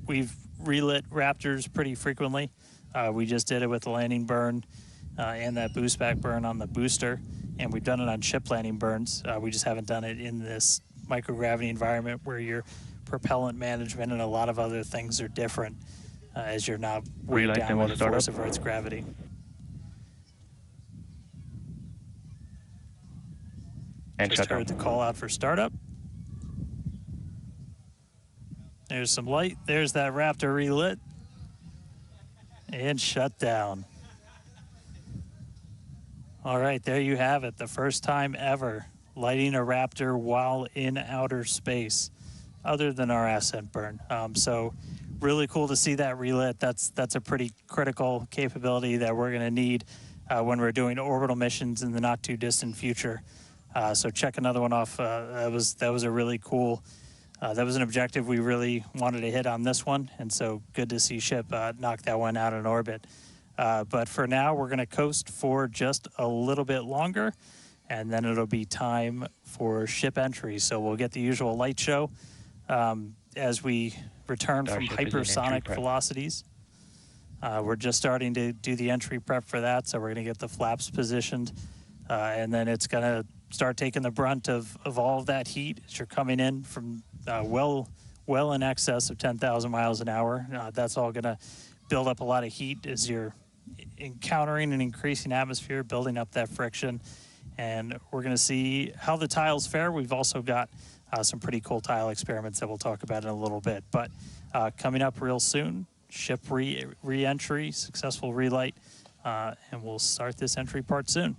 we've relit Raptors pretty frequently. We just did it with the landing burn and that boost back burn on the booster, and we've done it on ship landing burns. We just haven't done it in this microgravity environment where your propellant management and a lot of other things are different as you're not weighed down by the force of Earth's gravity. And just heard the call out for startup. There's some light. There's that Raptor relit. And shut down. All right, there you have it. The first time ever lighting a Raptor while in outer space, other than our ascent burn. So really cool to see that relit. That's a pretty critical capability that we're going to need when we're doing orbital missions in the not too distant future. So check another one off. That was a really cool. That was an objective we really wanted to hit on this one, and so good to see ship knock that one out in orbit. But for now, we're going to coast for just a little bit longer, and then it'll be time for ship entry. So we'll get the usual light show as we return from hypersonic velocities. We're just starting to do the entry prep for that, so we're going to get the flaps positioned, and then it's going to start taking the brunt of all of that heat as you're coming in from well in excess of 10,000 miles an hour. That's all going to build up a lot of heat as you're encountering an increasing atmosphere, building up that friction. And we're going to see how the tiles fare. We've also got some pretty cool tile experiments that we'll talk about in a little bit. But coming up real soon, ship re-entry, successful relight, and we'll start this entry part soon.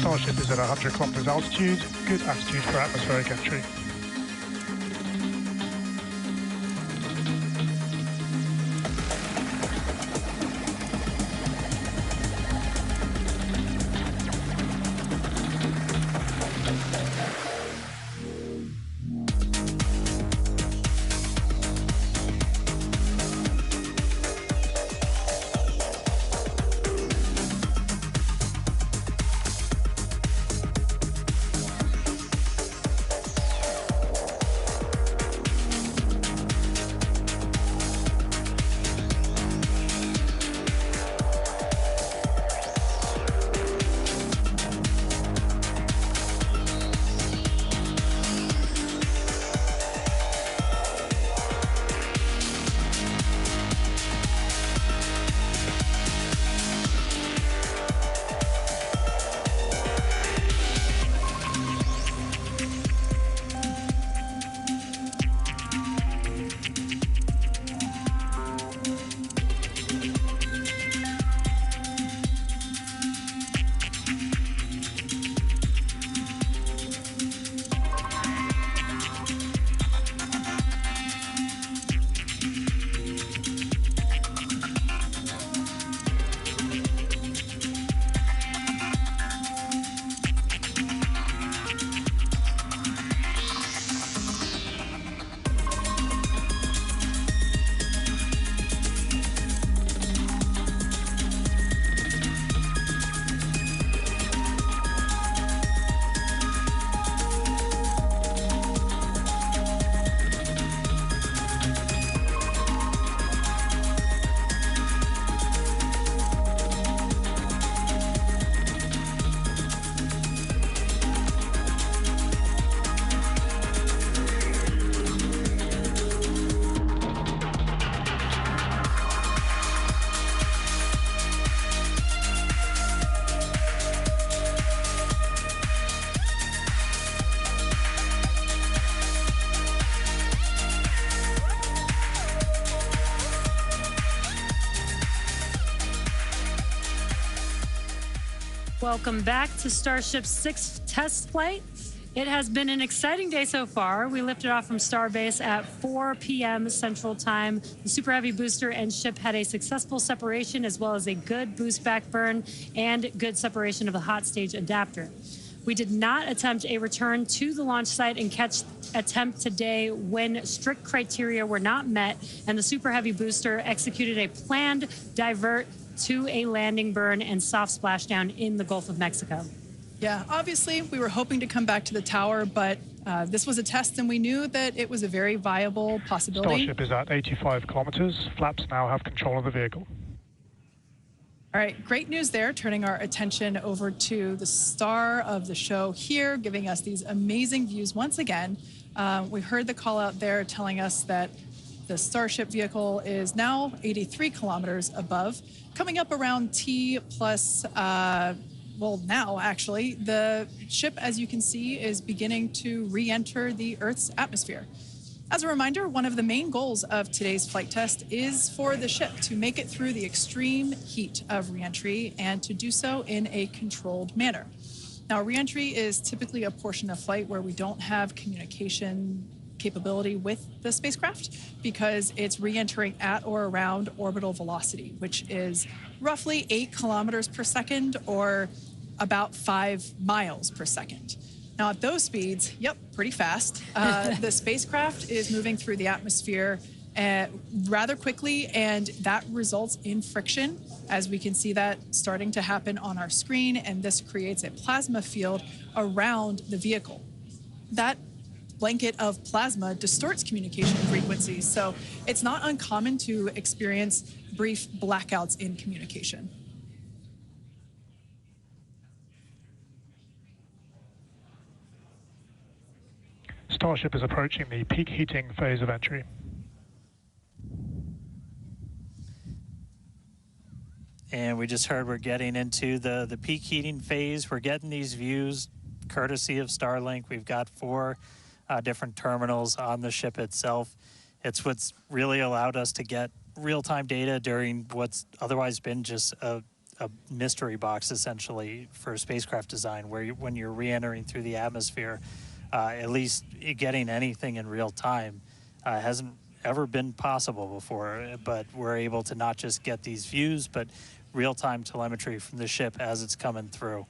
Starship is at 100 kilometers altitude, good attitude for atmospheric entry. Welcome back to Starship's sixth test flight. It has been an exciting day so far. We lifted off from Starbase at 4 p.m. Central Time. The Super Heavy booster and ship had a successful separation as well as a good boost back burn and good separation of the hot stage adapter. We did not attempt a return to the launch site and catch attempt today when strict criteria were not met and the Super Heavy booster executed a planned divert to a landing burn and soft splashdown in the Gulf of Mexico. Yeah, obviously we were hoping to come back to the tower, but this was a test and we knew that it was a very viable possibility. Starship is at 85 kilometers. Flaps now have control of the vehicle. All right, great news there, turning our attention over to the star of the show here, giving us these amazing views once again. We heard the call out there telling us that the Starship vehicle is now 83 kilometers above, coming up around T plus, well, now actually, the ship, as you can see, is beginning to re-enter the Earth's atmosphere. As a reminder, one of the main goals of today's flight test is for the ship to make it through the extreme heat of re-entry and to do so in a controlled manner. Now, re-entry is typically a portion of flight where we don't have communication capability with the spacecraft because it's re-entering at or around orbital velocity, which is roughly 8 kilometers per second or about 5 miles per second. Now at those speeds, yep, pretty fast. The spacecraft is moving through the atmosphere rather quickly, and that results in friction, as we can see that starting to happen on our screen, and this creates a plasma field around the vehicle. That blanket of plasma distorts communication frequencies, so it's not uncommon to experience brief blackouts in communication. Starship is approaching the peak heating phase of entry. And we just heard we're getting into the peak heating phase. We're getting these views courtesy of Starlink. We've got 4 different terminals on the ship itself. It's what's really allowed us to get real-time data during what's otherwise been just a a mystery box essentially for spacecraft design, where when you're re-entering through the atmosphere, at least getting anything in real time hasn't ever been possible before. But we're able to not just get these views, but real-time telemetry from the ship as it's coming through.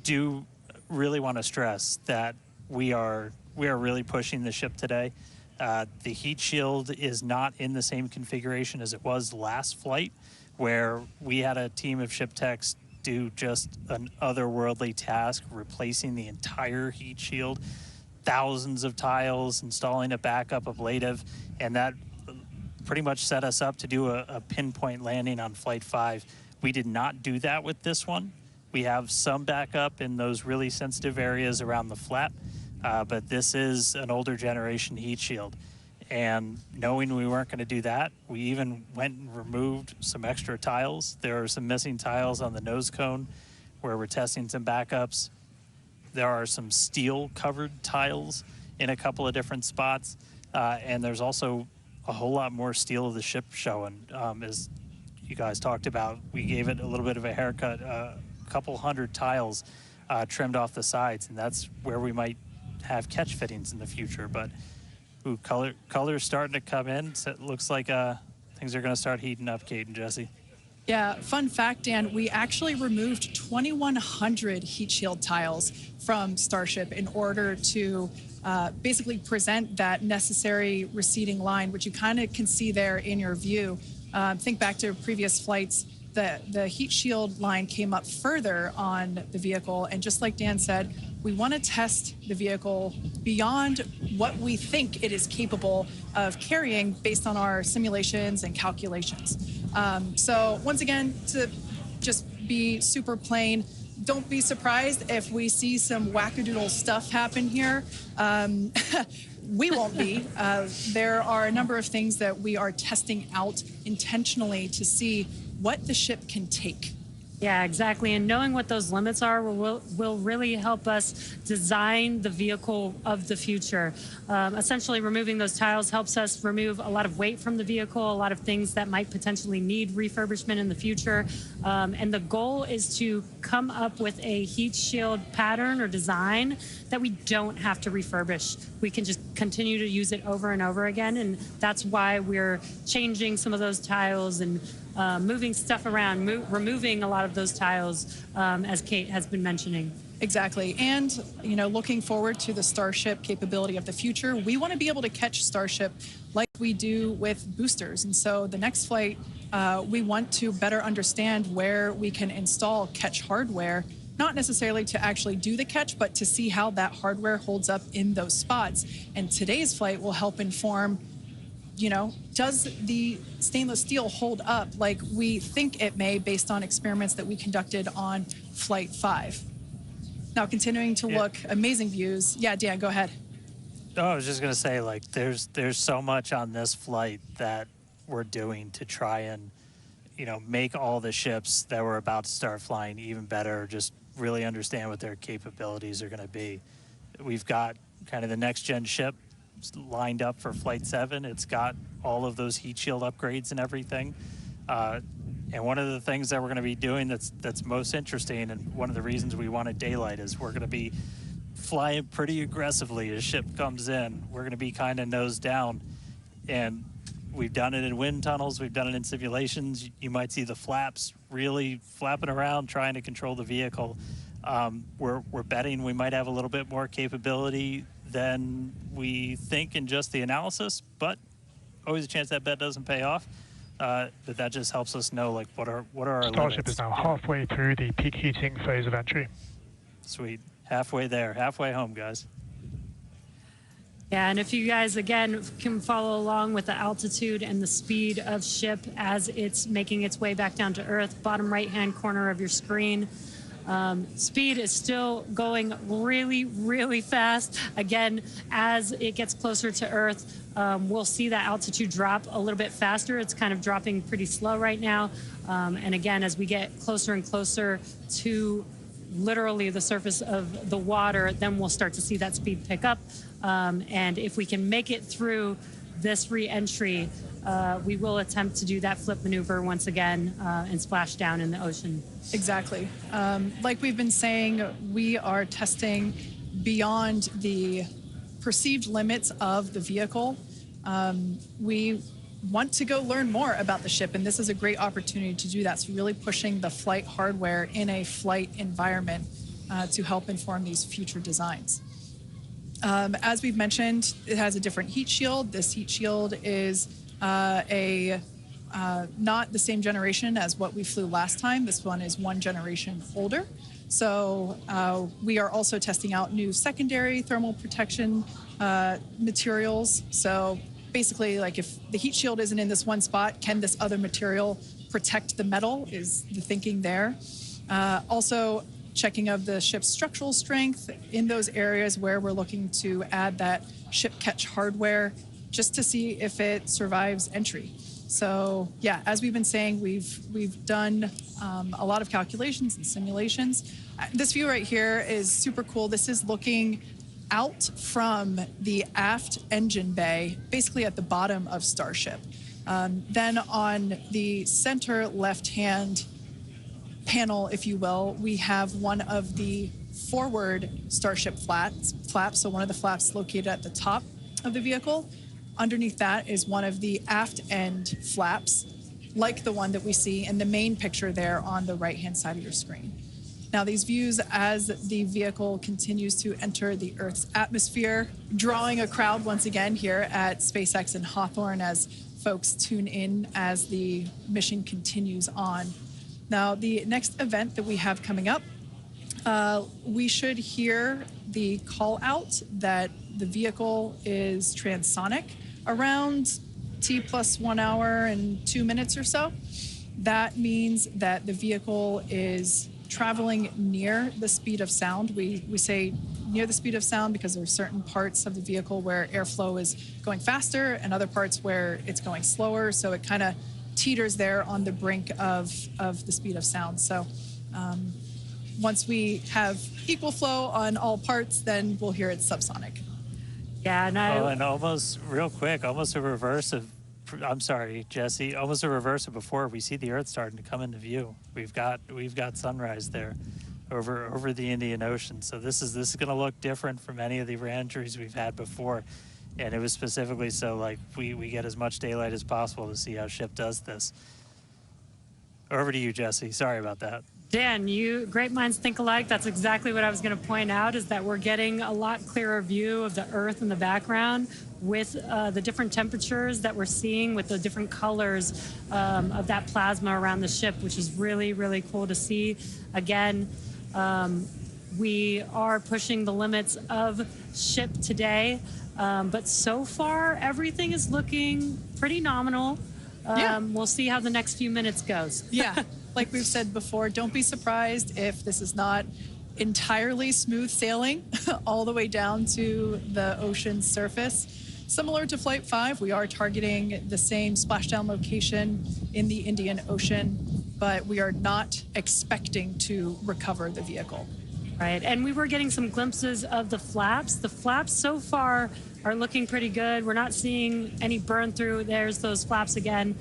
Do really want to stress that we are really pushing the ship today. The heat shield is not in the same configuration as it was last flight, where we had a team of ship techs do just an otherworldly task, replacing the entire heat shield, thousands of tiles, installing a backup ablative, and that pretty much set us up to do a pinpoint landing on Flight 5. We did not do that with this one. We have some backup in those really sensitive areas around the flap, but this is an older generation heat shield. And knowing we weren't going to do that, we even went and removed some extra tiles. There are some missing tiles on the nose cone where we're testing some backups. There are some steel covered tiles in a couple of different spots. And there's also a whole lot more steel of the ship showing. As you guys talked about, we gave it a little bit of a haircut, a couple hundred tiles trimmed off the sides. And that's where we might have catch fittings in the future. But ooh, color's starting to come in. So it looks like things are going to start heating up, Kate and Jesse. Yeah, fun fact, Dan, we actually removed 2,100 heat shield tiles from Starship in order to basically present that necessary receding line, which you kind of can see there in your view. Think back to previous flights. The heat shield line came up further on the vehicle, and just like Dan said, we want to test the vehicle beyond what we think it is capable of carrying based on our simulations and calculations. So once again, to just be super plain, don't be surprised if we see some wackadoodle stuff happen here. We won't be. There are a number of things that we are testing out intentionally to see what the ship can take. Yeah, exactly. And knowing what those limits are will really help us design the vehicle of the future. Essentially, removing those tiles helps us remove a lot of weight from the vehicle, a lot of things that might potentially need refurbishment in the future. And the goal is to come up with a heat shield pattern or design that we don't have to refurbish. We can just continue to use it over and over again. And that's why we're changing some of those tiles and moving stuff around, removing a lot of those tiles, as Kate has been mentioning. Exactly. And, you know, looking forward to the Starship capability of the future, we want to be able to catch Starship like we do with boosters. And so the next flight, we want to better understand where we can install catch hardware, not necessarily to actually do the catch, but to see how that hardware holds up in those spots. And today's flight will help inform, you know, does the stainless steel hold up like we think it may based on experiments that we conducted on Flight 5? Now, continuing to look, amazing views. Yeah, Dan, go ahead. Oh, I was just going to say, like, there's so much on this flight that we're doing to try and, you know, make all the ships that we're about to start flying even better, just really understand what their capabilities are going to be. We've got kind of the next-gen ship lined up for Flight 7. It's got all of those heat shield upgrades and everything. And one of the things that we're going to be doing that's most interesting, and one of the reasons we wanted daylight, is we're going to be flying pretty aggressively as ship comes in. We're going to be kind of nose down. And we've done it in wind tunnels. We've done it in simulations. You might see the flaps really flapping around trying to control the vehicle. We're betting we might have a little bit more capability than we think in just the analysis, but always a chance that bet doesn't pay off. But that just helps us know, like, what are our Starship limits. is now halfway through the peak heating phase of entry. Sweet. Halfway there. Halfway home, guys. Yeah, and if you guys, again, can follow along with the altitude and the speed of ship as it's making its way back down to Earth, bottom right-hand corner of your screen. Speed is still going really, really fast. Again, as it gets closer to Earth, we'll see that altitude drop a little bit faster. It's kind of dropping pretty slow right now. And again, as we get closer and closer to literally the surface of the water, then we'll start to see that speed pick up. And if we can make it through this re-entry, we will attempt to do that flip maneuver once again and splash down in the ocean. Exactly. Like we've been saying, we are testing beyond the perceived limits of the vehicle. We want to go learn more about the ship, and this is a great opportunity to do that. So really pushing the flight hardware in a flight environment to help inform these future designs. As we've mentioned, it has a different heat shield. This heat shield is not the same generation as what we flew last time. This one is one generation older. So we are also testing out new secondary thermal protection materials. So basically, like if the heat shield isn't in this one spot, can this other material protect the metal is the thinking there. Also checking of the ship's structural strength in those areas where we're looking to add that ship catch hardware just to see if it survives entry. So yeah, as we've been saying, we've done a lot of calculations and simulations. This view right here is super cool. This is looking out from the aft engine bay, basically at the bottom of Starship. Then on the center left-hand panel, if you will, we have one of the forward Starship flaps, so one of the flaps located at the top of the vehicle. Underneath that is one of the aft end flaps, like the one that we see in the main picture there on the right-hand side of your screen. Now, these views as the vehicle continues to enter the Earth's atmosphere, drawing a crowd once again here at SpaceX in Hawthorne as folks tune in as the mission continues on. Now, the next event that we have coming up, we should hear the call out that the vehicle is transonic around T+1 hour and 2 minutes or so. That means that the vehicle is traveling near the speed of sound. We say near the speed of sound because there are certain parts of the vehicle where airflow is going faster and other parts where it's going slower. So it kind of teeters there on the brink of the speed of sound. So once we have equal flow on all parts, then we'll hear it's subsonic. Yeah, and almost real quick, almost a reverse of, I'm sorry, Jesse, almost a reverse of before. We see the Earth starting to come into view. We've got sunrise there over the Indian Ocean. So this is going to look different from any of the re-entries we've had before. And it was specifically so like we get as much daylight as possible to see how ship does this. Over to you, Jesse. Sorry about that. Dan, great minds think alike. That's exactly what I was going to point out, is that we're getting a lot clearer view of the Earth in the background with the different temperatures that we're seeing, with the different colors of that plasma around the ship, which is really, really cool to see. Again, we are pushing the limits of ship today, but so far everything is looking pretty nominal. We'll see how the next few minutes goes. Yeah. Like we've said before, don't be surprised if this is not entirely smooth sailing all the way down to the ocean's surface. Similar to Flight 5, we are targeting the same splashdown location in the Indian Ocean, but we are not expecting to recover the vehicle. Right, and we were getting some glimpses of the flaps. The flaps so far are looking pretty good. We're not seeing any burn through. There's those flaps again.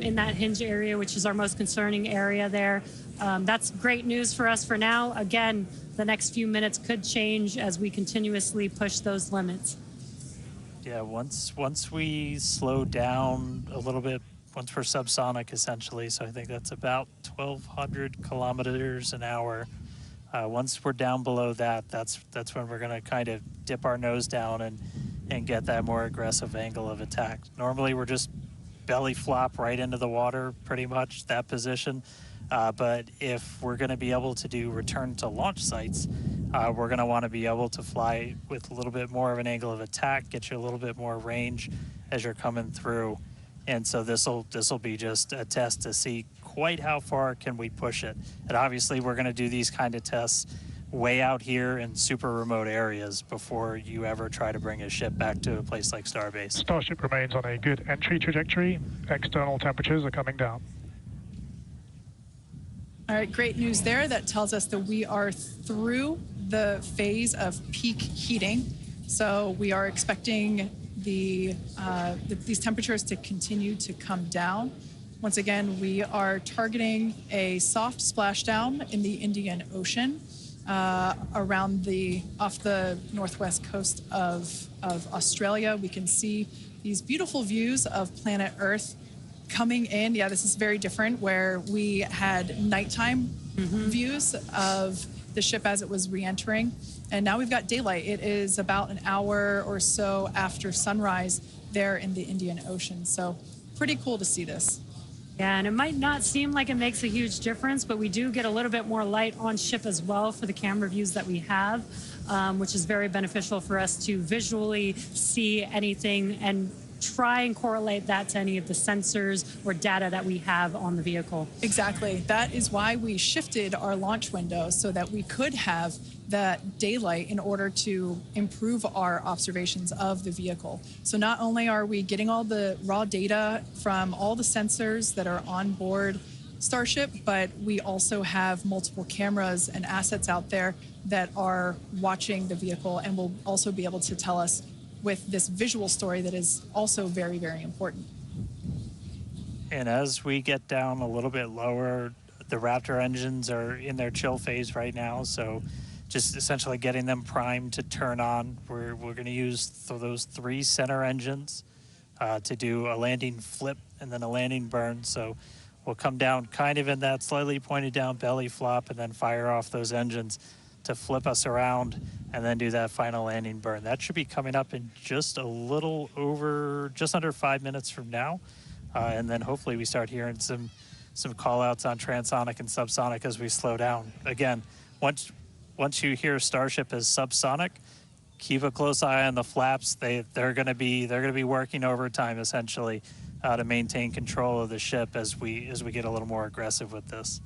In that hinge area, which is our most concerning area there. That's great news for us for now. Again, the next few minutes could change as we continuously push those limits. Yeah, once we slow down a little bit, once we're subsonic essentially, so I think that's about 1,200 kilometers an hour. Once we're down below that, that's when we're going to kind of dip our nose down and get that more aggressive angle of attack. Normally we're just belly flop right into the water, pretty much that position. But if we're going to be able to do return to launch sites, we're going to want to be able to fly with a little bit more of an angle of attack, get you a little bit more range as you're coming through. And so this'll be just a test to see quite how far can we push it. And obviously we're going to do these kind of tests way out here in super remote areas before you ever try to bring a ship back to a place like Starbase. Starship remains on a good entry trajectory. External temperatures are coming down. All right, great news there. That tells us that we are through the phase of peak heating. So we are expecting these temperatures to continue to come down. Once again, we are targeting a soft splashdown in the Indian Ocean off the northwest coast of Australia. We can see these beautiful views of planet Earth coming in. Yeah, this is very different, where we had nighttime views of the ship as it was re-entering, and now we've got daylight. It is about an hour or so after sunrise there in the Indian Ocean, so pretty cool to see this. Yeah, and it might not seem like it makes a huge difference, but we do get a little bit more light on ship as well for the camera views that we have, which is very beneficial for us to visually see anything and try and correlate that to any of the sensors or data that we have on the vehicle. Exactly. That is why we shifted our launch window, so that we could have that daylight in order to improve our observations of the vehicle. So not only are we getting all the raw data from all the sensors that are on board Starship, but we also have multiple cameras and assets out there that are watching the vehicle and will also be able to tell us with this visual story that is also very, very important. And as we get down a little bit lower, the Raptor engines are in their chill phase right now, so just essentially getting them primed to turn on. We're going to use those 3 center engines to do a landing flip and then a landing burn. So we'll come down kind of in that slightly pointed down belly flop and then fire off those engines to flip us around and then do that final landing burn. That should be coming up in just under 5 minutes from now. And then hopefully we start hearing some call outs on transonic and subsonic as we slow down. Again, once you hear Starship as subsonic, keep a close eye on the flaps. They're going to be working overtime essentially to maintain control of the ship as we get a little more aggressive with this.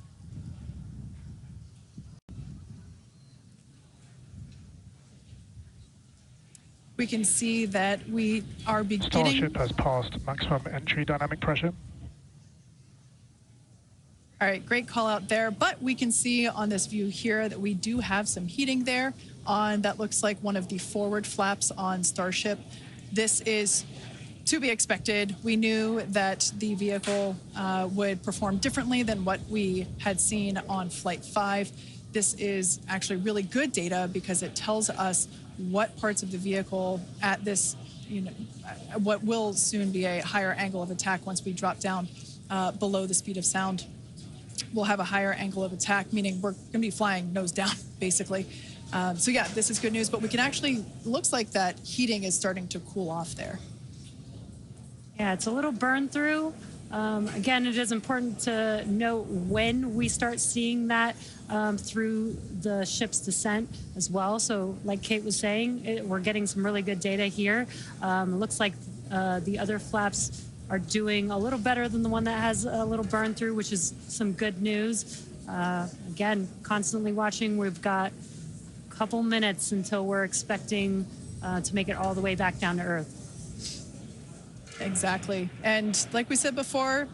We can see that we are beginning... Starship has passed maximum entry dynamic pressure. All right, great call out there. But we can see on this view here that we do have some heating there on that looks like one of the forward flaps on Starship. This is to be expected. We knew that the vehicle would perform differently than what we had seen on Flight 5. This is actually really good data because it tells us what parts of the vehicle at this, what will soon be a higher angle of attack once we drop down below the speed of sound. We'll have a higher angle of attack, meaning we're going to be flying nose down, basically. So yeah, this is good news, but we can actually, looks like that heating is starting to cool off there. Yeah, it's a little burn through. Again, it is important to note when we start seeing that through the ship's descent as well. So like Kate was saying, we're getting some really good data here. It looks like the other flaps are doing a little better than the one that has a little burn through, which is some good news. Again, constantly watching. We've got a couple minutes until we're expecting to make it all the way back down to Earth. Exactly. And like we said before,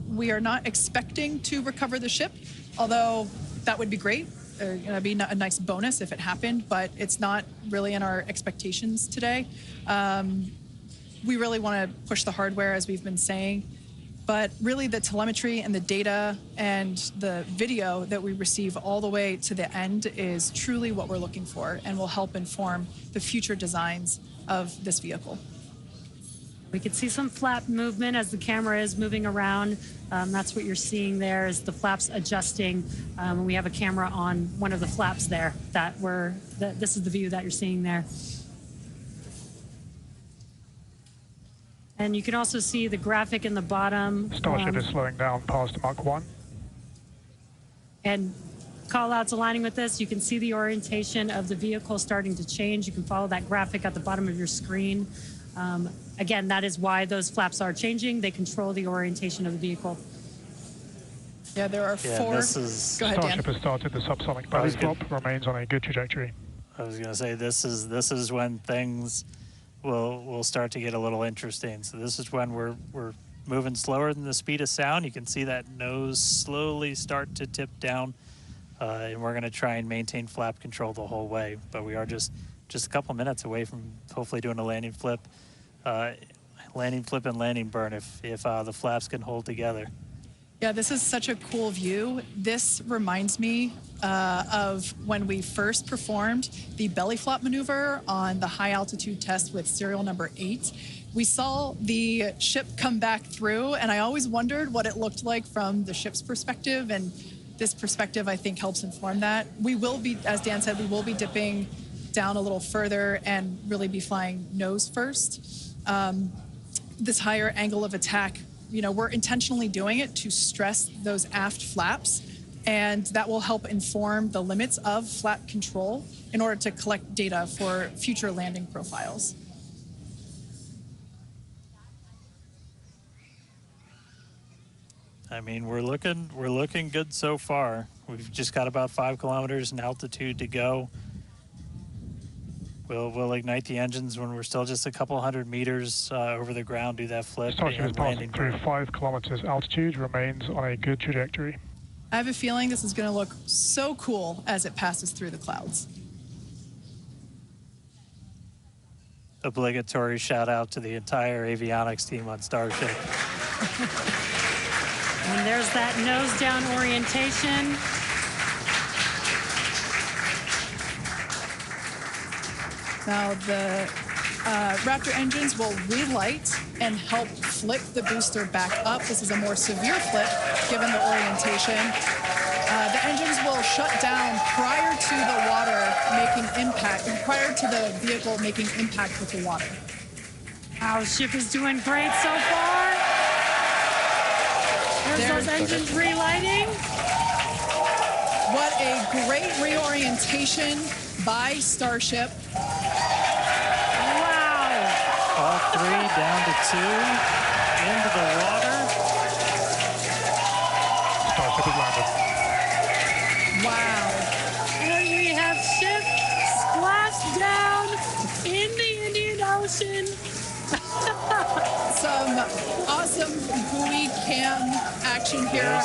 we are not expecting to recover the ship, although that would be great. It'd be a nice bonus if it happened, but it's not really in our expectations today. We really want to push the hardware, as we've been saying, but really the telemetry and the data and the video that we receive all the way to the end is truly what we're looking for and will help inform the future designs of this vehicle. We can see some flap movement as the camera is moving around. That's what you're seeing there is the flaps adjusting. And we have a camera on one of the flaps there this is the view that you're seeing there. And you can also see the graphic in the bottom. Starship is slowing down past Mach 1. And call outs aligning with this. You can see the orientation of the vehicle starting to change. You can follow that graphic at the bottom of your screen. Again, that is why those flaps are changing. They control the orientation of the vehicle. Yeah, there are 4. Go ahead, Starship has started the subsonic belly flop, remains on a good trajectory. I was going to say this is when things will start to get a little interesting. So this is when we're moving slower than the speed of sound. You can see that nose slowly start to tip down, and we're going to try and maintain flap control the whole way. But we are just a couple minutes away from hopefully doing a landing flip landing flip and landing burn if the flaps can hold together. Yeah, this is such a cool view. This reminds me of when we first performed the belly flop maneuver on the high altitude test with serial number 8. We saw the ship come back through, and I always wondered what it looked like from the ship's perspective, and this perspective, I think, helps inform that. We will be, as Dan said, we will be dipping down a little further and really be flying nose first. This higher angle of attack, you know, we're intentionally doing it to stress those aft flaps, and that will help inform the limits of flap control in order to collect data for future landing profiles. I mean, we're looking good so far. We've just got about 5 kilometers in altitude to go. We'll ignite the engines when we're still just a couple hundred meters over the ground, do that flip. Starship is passing through 5 kilometers altitude, remains on a good trajectory. I have a feeling this is going to look so cool as it passes through the clouds. Obligatory shout out to the entire avionics team on Starship. And there's that nose down orientation. Now the Raptor engines will relight and help flip the booster back up. This is a more severe flip given the orientation. The engines will shut down prior to the water making impact, prior to the vehicle making impact with the water. Our ship is doing great so far. There's those engines relighting. What a great reorientation by Starship. Wow. All 3 down to 2 into the water. Starship is landed. Wow. And we have ship splashed down in the Indian Ocean. Some awesome buoy cam action here.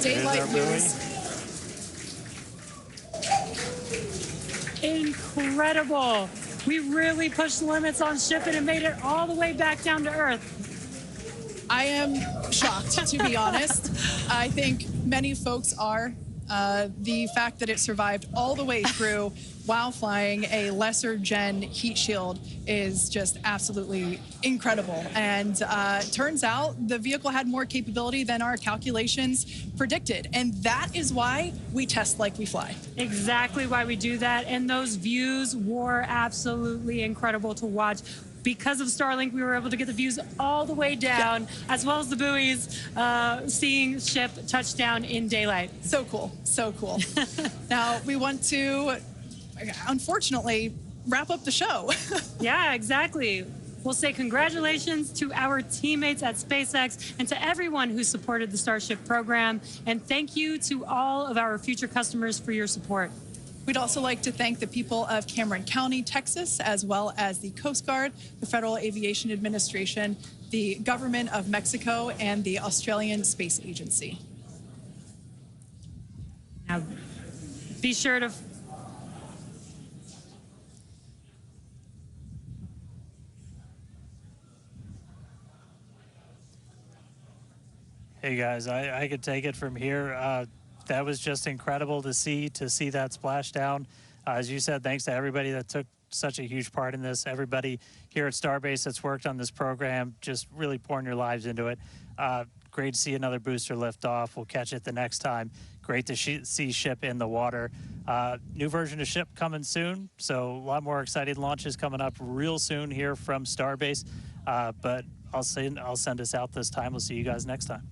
Daylight views. Incredible. We really pushed the limits on shipping and made it all the way back down to Earth. I am shocked, to be honest. I think many folks are. The fact that it survived all the way through while flying a lesser gen heat shield is just absolutely incredible. And turns out the vehicle had more capability than our calculations predicted. And that is why we test like we fly. Exactly why we do that. And those views were absolutely incredible to watch. Because of Starlink, we were able to get the views all the way down, as well as the buoys, seeing ship touchdown in daylight. So cool, so cool. Now, we want to, unfortunately, wrap up the show. Yeah, exactly. We'll say congratulations to our teammates at SpaceX and to everyone who supported the Starship program. And thank you to all of our future customers for your support. We'd also like to thank the people of Cameron County, Texas, as well as the Coast Guard, the Federal Aviation Administration, the Government of Mexico, and the Australian Space Agency. Now, be sure to... Hey guys, I could take it from here. That was just incredible to see that splashdown. As you said, thanks to everybody that took such a huge part in this. Everybody here at Starbase that's worked on this program, just really pouring your lives into it. Great to see another booster lift off. We'll catch it the next time. Great to see ship in the water. New version of ship coming soon, so a lot more exciting launches coming up real soon here from Starbase. But I'll send us out this time. We'll see you guys next time.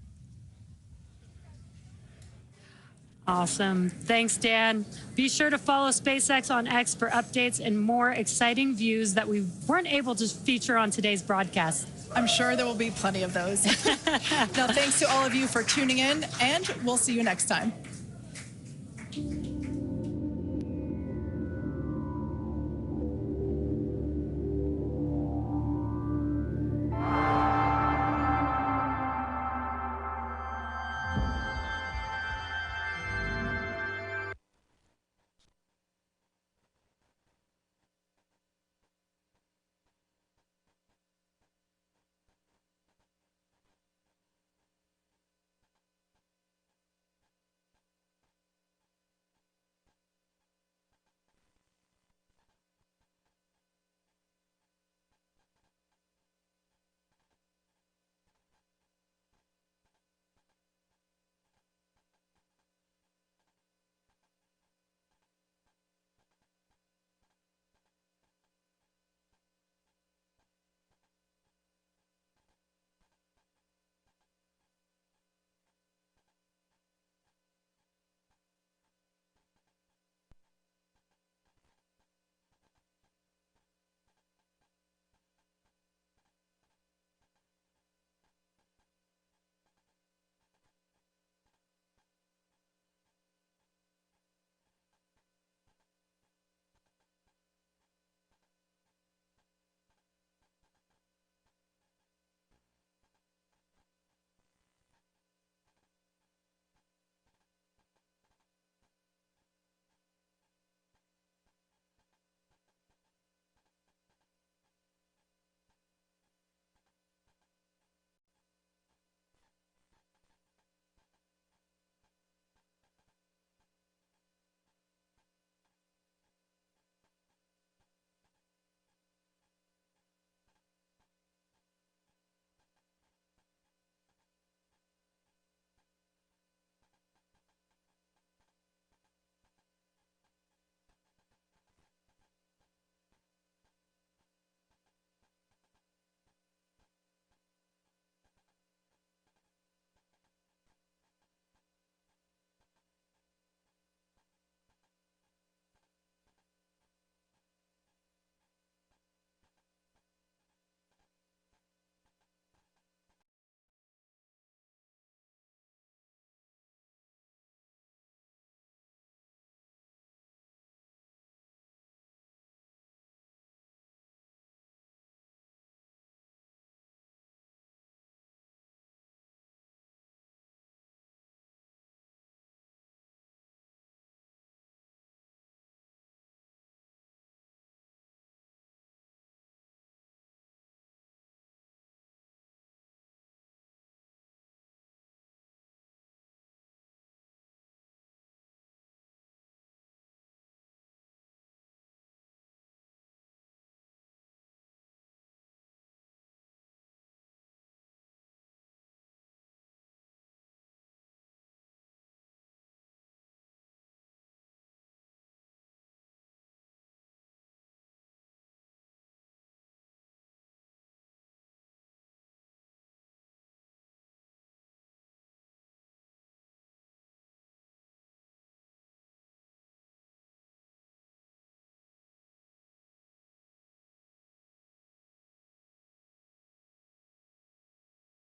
Awesome. Thanks, Dan. Be sure to follow SpaceX on X for updates and more exciting views that we weren't able to feature on today's broadcast. I'm sure there will be plenty of those. Now, thanks to all of you for tuning in, and we'll see you next time.